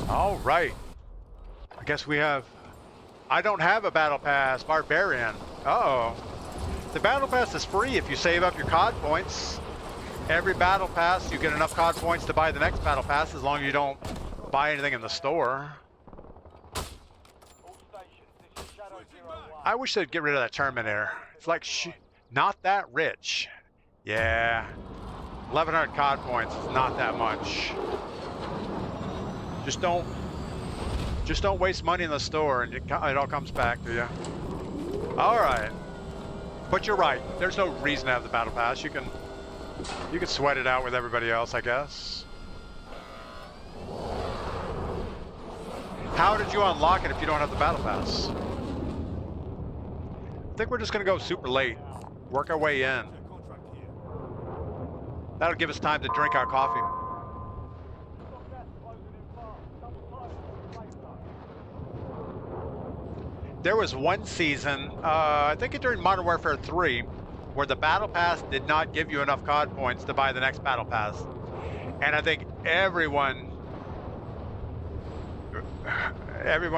All right. I guess we have... I don't have a battle pass, Barbarian. Uh-oh. The battle pass is free if you save up your COD points. Every battle pass, you get enough COD points to buy the next battle pass, as long as you don't buy anything in the store. I wish they'd get rid of that Terminator. It's like, not that rich. Yeah. 1,100 COD points is not that much. Just don't waste money in the store, and it all comes back to you. All right. But you're right. There's no reason to have the battle pass. You can sweat it out with everybody else, I guess. How did you unlock it if you don't have the battle pass? I think we're just gonna go super late, work our way in. That'll give us time to drink our coffee. There was one season, I think during Modern Warfare 3, where the Battle Pass did not give you enough COD points to buy the next Battle Pass. And I think everyone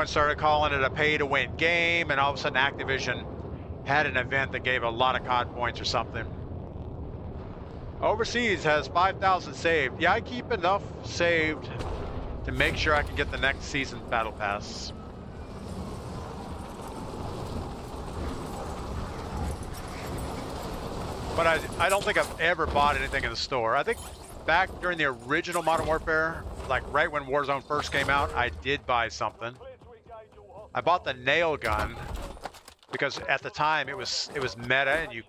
started calling it a pay-to-win game, and all of a sudden Activision had an event that gave a lot of COD points or something. Overseas has 5,000 saved. Yeah, I keep enough saved to make sure I can get the next season battle pass. But I don't think I've ever bought anything in the store. I think back during the original Modern Warfare, like right when Warzone first came out, I did buy something. I bought the nail gun, because at the time it was meta, and you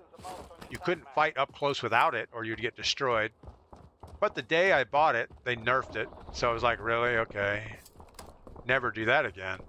couldn't fight up close without it or you'd get destroyed. But the day I bought it, they nerfed it. So I was like, really? Okay. Never do that again.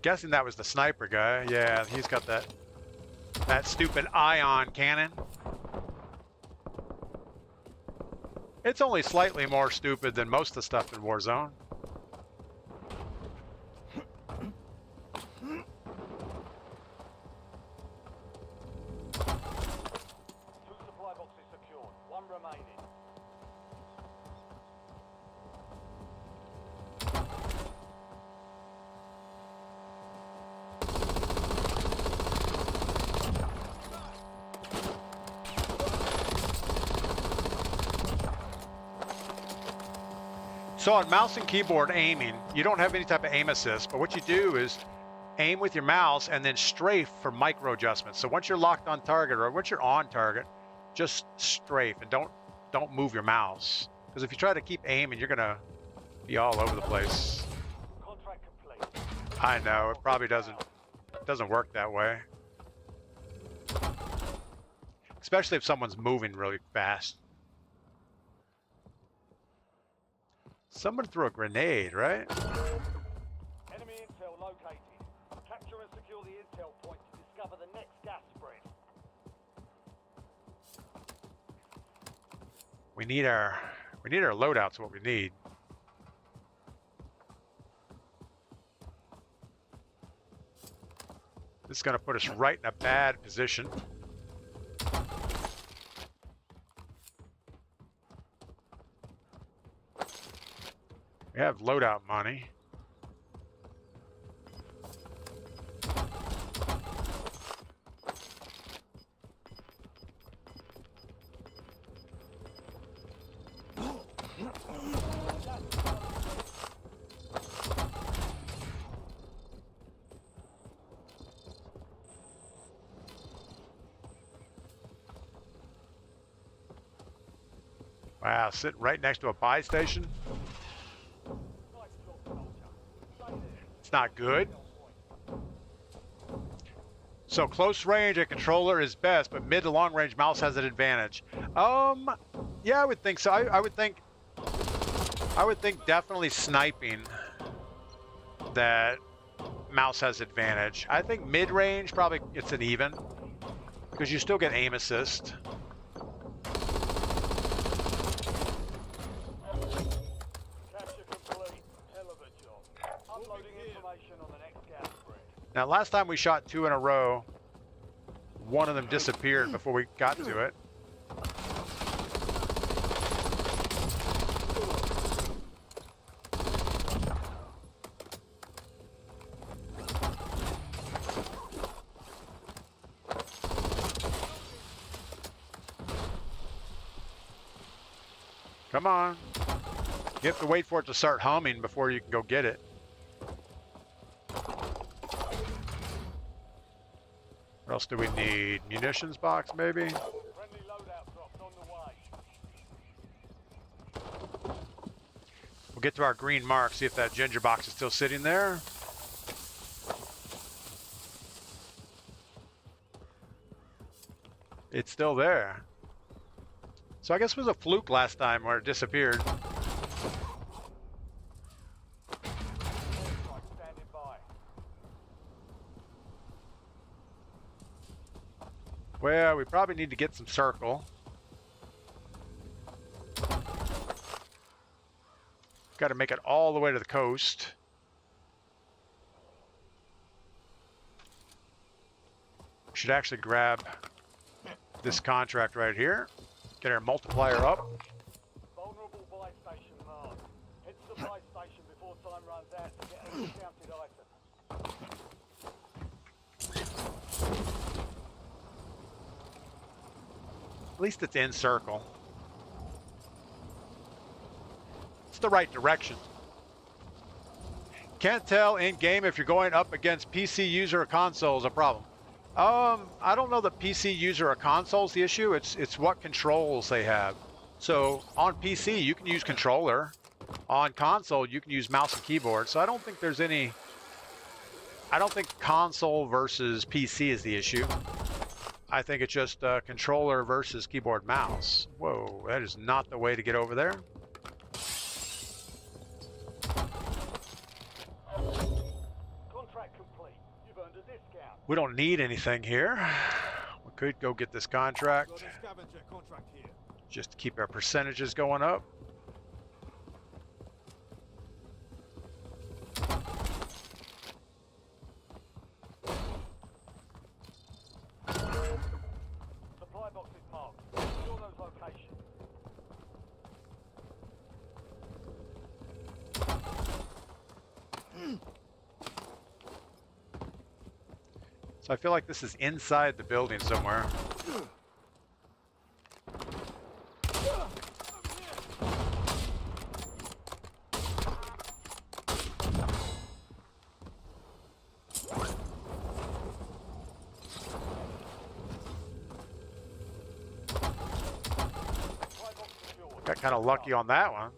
Guessing that was the sniper guy. Yeah, he's got that stupid ion cannon. It's only slightly more stupid than most of the stuff in Warzone. Two supply boxes secured. One remaining. So on mouse and keyboard aiming, you don't have any type of aim assist, but what you do is aim with your mouse and then strafe for micro adjustments. So once you're locked on target or once you're on target, just strafe and don't move your mouse. Because if you try to keep aiming, you're gonna be all over the place. Contract complete. I know, it probably doesn't work that way. Especially if someone's moving really fast. Someone threw a grenade, right? Enemy intel located. Capture and secure the intel point to discover the next gas spread. We need our loadouts, what we need. This is gonna put us right in a bad position. We have loadout money. Wow, sitting right next to a buy station. It's not good. So close range, a controller is best, but mid to long range mouse has an advantage. Yeah, I would think so. I would think definitely sniping that mouse has advantage. I think mid range probably it's an even because you still get aim assist. Now, last time we shot 2 in a row, one of them disappeared before we got to it. Come on. You have to wait for it to start humming before you can go get it. What else do we need? Munitions box, maybe? Friendly loadout drops on the way. We'll get to our green mark, see if that ginger box is still sitting there. It's still there. So I guess it was a fluke last time where it disappeared. Standing by. Well, we probably need to get some circle. Got to make it all the way to the coast. Should actually grab this contract right here. Get our multiplier up. Vulnerable buy station marked. Head to the buy station before time runs out to get a discounted item. At least it's in circle. It's the right direction. Can't tell in game if you're going up against PC user or console is a problem. I don't know that PC user or console is the issue. It's what controls they have. So on PC you can use controller. On console you can use mouse and keyboard. So I don't think there's any. I don't think console versus PC is the issue. I think it's just controller versus keyboard mouse. Whoa, that is not the way to get over there. Contract complete. You've earned a discount. We don't need anything here. We could go get this contract. Got a scavenger contract here. just to keep our percentages going up. Supply box is marked. Secure those locations. So I feel like this is inside the building somewhere. Got kind of lucky on that one.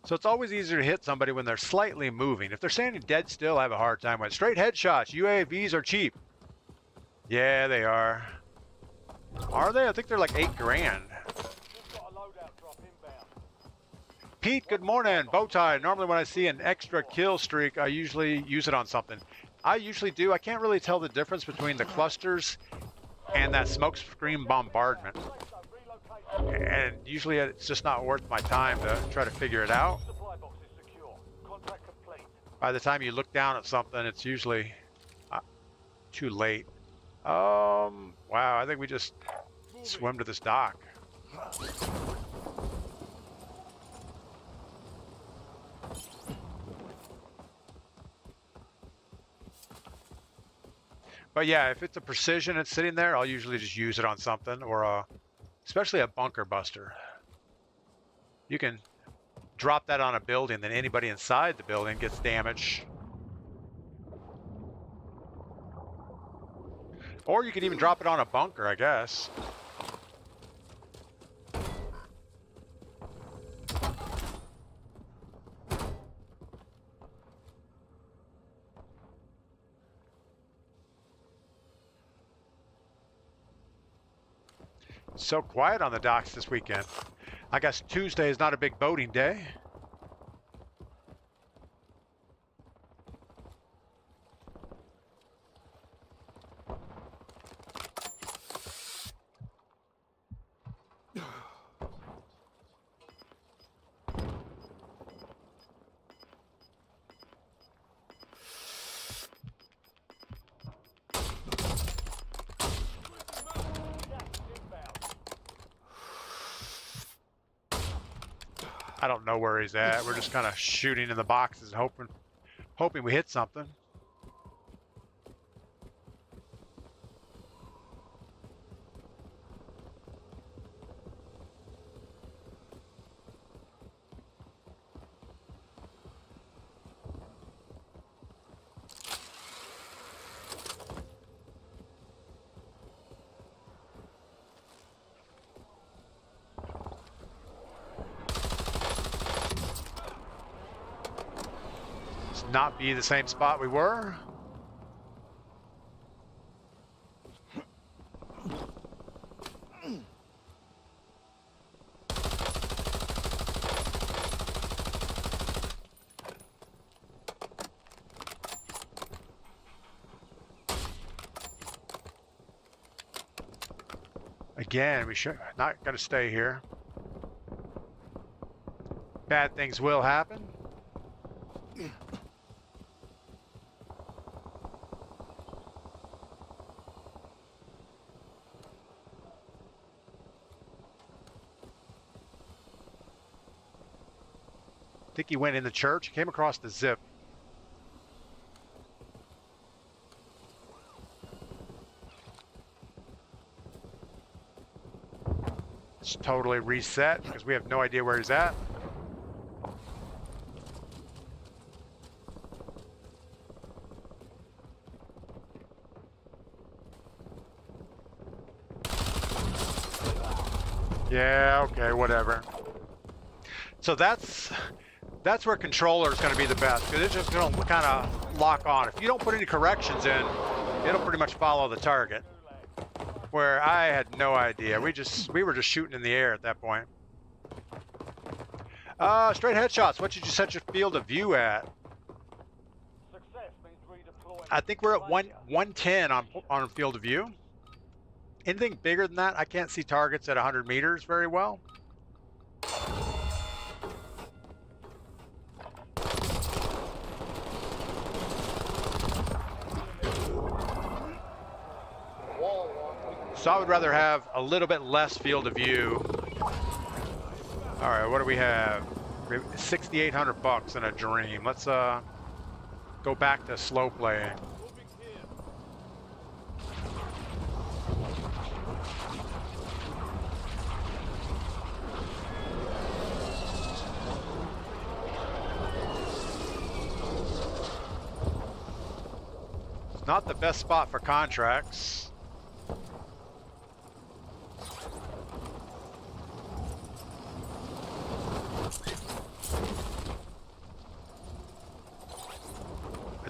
So it's always easier to hit somebody when they're slightly moving. If they're standing dead still, I have a hard time with it. Straight headshots. UAVs are cheap. Yeah, they are. Are they? I think they're like $8 grand. Pete, good morning. Bowtie. Normally when I see an extra kill streak, I usually use it on something. I usually do. I can't really tell the difference between the clusters and that smoke screen bombardment. And usually it's just not worth my time to try to figure it out. By the time you look down at something, it's usually too late. Wow, I think we just swim to this dock. But yeah, if it's a precision it's sitting there, I'll usually just use it on something, or especially a bunker buster. You can drop that on a building, then anybody inside the building gets damaged. Or you could even drop it on a bunker, I guess. So quiet on the docks this weekend. I guess Tuesday is not a big boating day. I don't know where he's at. We're just kind of shooting in the boxes, hoping we hit something. Not be the same spot we were. Again, we should not got to stay here. Bad things will happen. I think he went in the church. He came across the zip. It's totally reset because we have no idea where he's at. Yeah, okay, whatever. So that's where controller is going to be the best, because it's just going to kind of lock on. If you don't put any corrections in, it'll pretty much follow the target. Where I had no idea. We were just shooting in the air at that point. Straight headshots. What did you set your field of view at? Success means redeployment. I think we're at 110 on field of view. Anything bigger than that, I can't see targets at 100 meters very well. So I would rather have a little bit less field of view. All right, what do we have? 6,800 bucks in a dream. Let's go back to slow playing. It's not the best spot for contracts.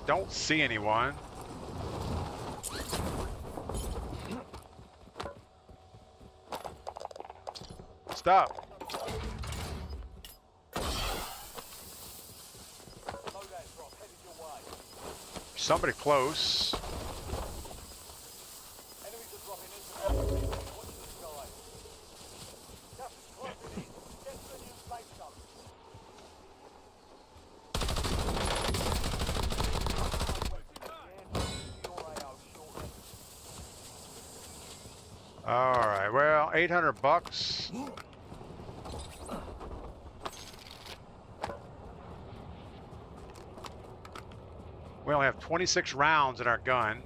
Don't see anyone. Stop. Somebody close. Enemies are dropping into the watch the sky. Gas is closing in. Get to the new safe zone. All right, well, 800 bucks. We only have 26 rounds in our gun.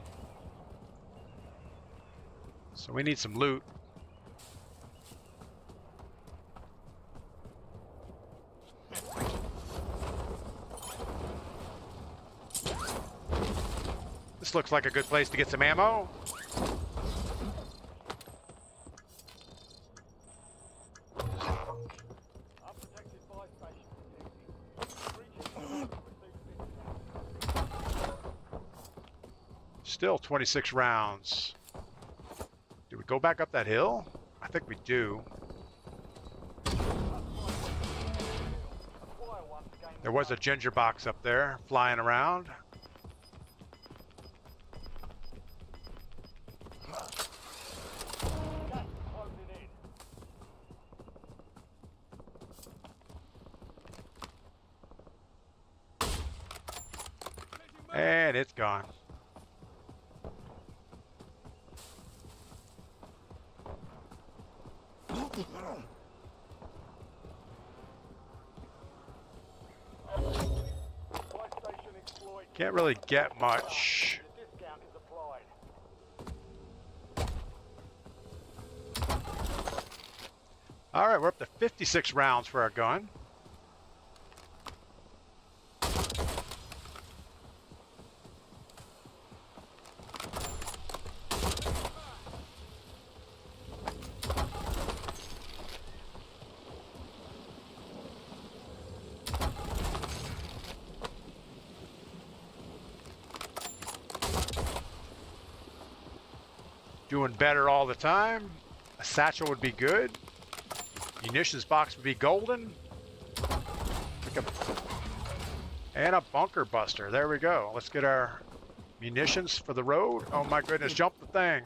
So we need some loot. This looks like a good place to get some ammo. Still 26 rounds. Do we go back up that hill? I think we do. There was a ginger box up there flying around. And it's gone. Can't really get much. All right, we're up to 56 rounds for our gun. Doing better all the time. A satchel would be good. Munitions box would be golden. And a bunker buster. There we go. Let's get our munitions for the road. Oh my goodness, jump the thing.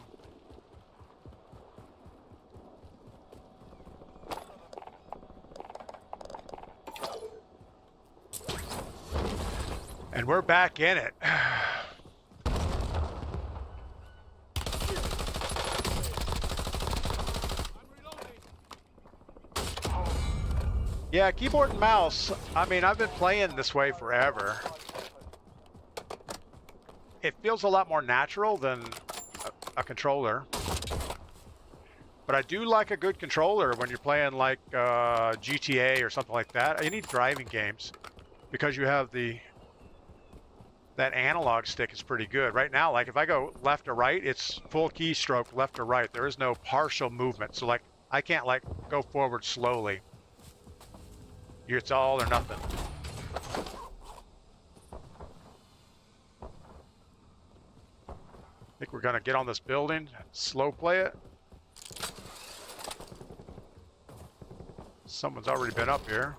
And we're back in it. Yeah, keyboard and mouse. I mean, I've been playing this way forever. It feels a lot more natural than a controller. But I do like a good controller when you're playing like GTA or something like that. You need driving games because you have that analog stick is pretty good. Right now, like if I go left or right, it's full keystroke left or right. There is no partial movement. So like I can't like go forward slowly. It's all or nothing. I think we're gonna get on this building, slow play it. Someone's already been up here.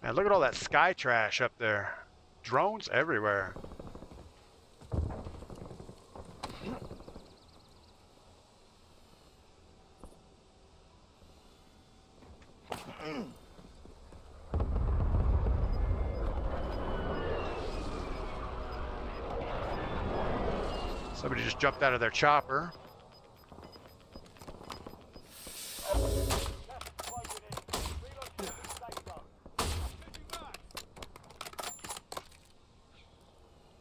Man, look at all that sky trash up there. Drones everywhere. Somebody just jumped out of their chopper.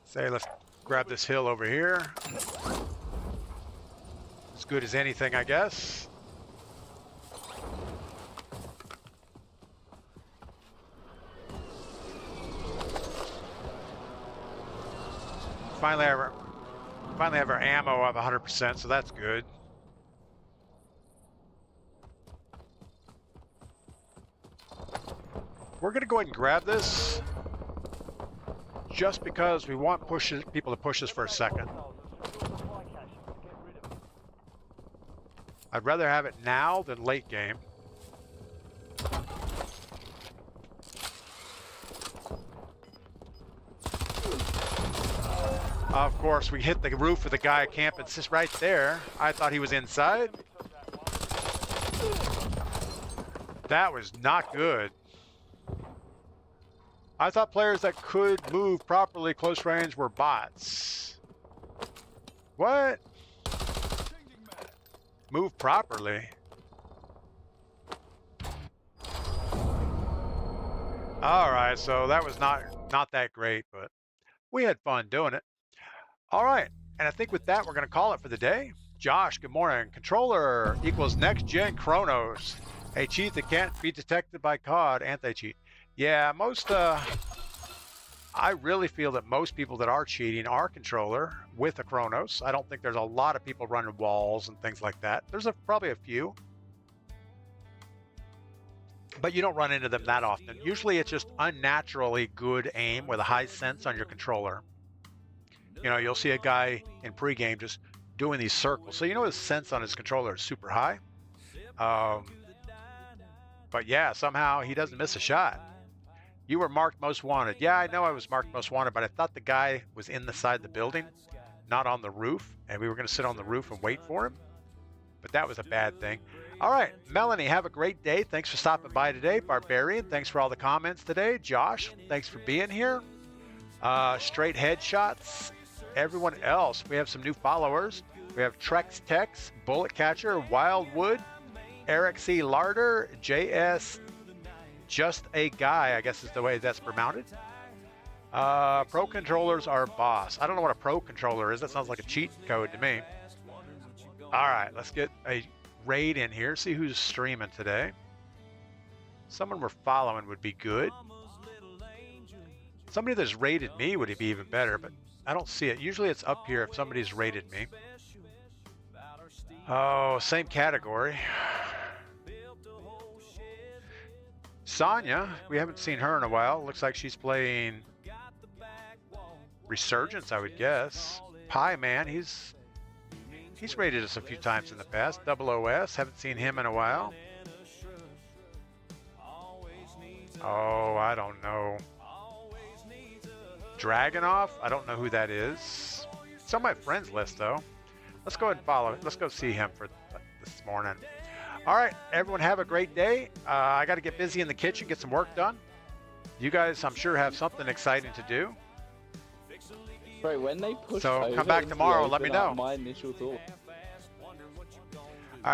Say, let's grab this hill over here. As good as anything, I guess. Finally have our ammo of 100%, so that's good. We're gonna go ahead and grab this just because we want people to push us for a second. I'd rather have it now than late game. Of course, we hit the roof of the guy camping just right there. I thought he was inside. That was not good. I thought players that could move properly close range were bots. What? Move properly? Alright, so that was not that great, but we had fun doing it. All right, and I think with that, we're going to call it for the day. Josh, good morning. Controller equals next-gen Chronos. A cheat that can't be detected by COD, anti-cheat. Yeah, I really feel that most people that are cheating are controller with a Chronos. I don't think there's a lot of people running walls and things like that. There's probably a few. But you don't run into them that often. Usually it's just unnaturally good aim with a high sense on your controller. You know, you'll see a guy in pregame just doing these circles. So you know his sense on his controller is super high. But yeah, somehow he doesn't miss a shot. You were marked most wanted. Yeah, I know I was marked most wanted, but I thought the guy was in the side of the building, not on the roof. And we were going to sit on the roof and wait for him. But that was a bad thing. All right, Melanie, have a great day. Thanks for stopping by today. Barbarian, thanks for all the comments today. Josh, thanks for being here. Straight headshots. Everyone else, we have some new followers. We have Trex Tex, Bullet Catcher, Wildwood, Eric C. Larder, JS, Just a Guy, I guess is the way that's pronounced. Pro controllers are boss. I don't know what a pro controller is. That sounds like a cheat code to me. All right, let's get a raid in here. See who's streaming today. Someone we're following would be good. Somebody that's rated me would be even better, but I don't see it. Usually it's up here if somebody's rated me. Oh, same category. Sonya, we haven't seen her in a while. Looks like she's playing Resurgence, I would guess. Pie Man, he's rated us a few times in the past. Double OS, haven't seen him in a while. Oh, I don't know. Dragonoff, I don't know who that is. It's on my friends list though. Let's go ahead and follow it. Let's go see him for this morning. All right, everyone have a great day. I got to get busy in the kitchen, get some work done. You guys, I'm sure, have something exciting to do. Right, when they push so come back tomorrow, let me know. My initial thought.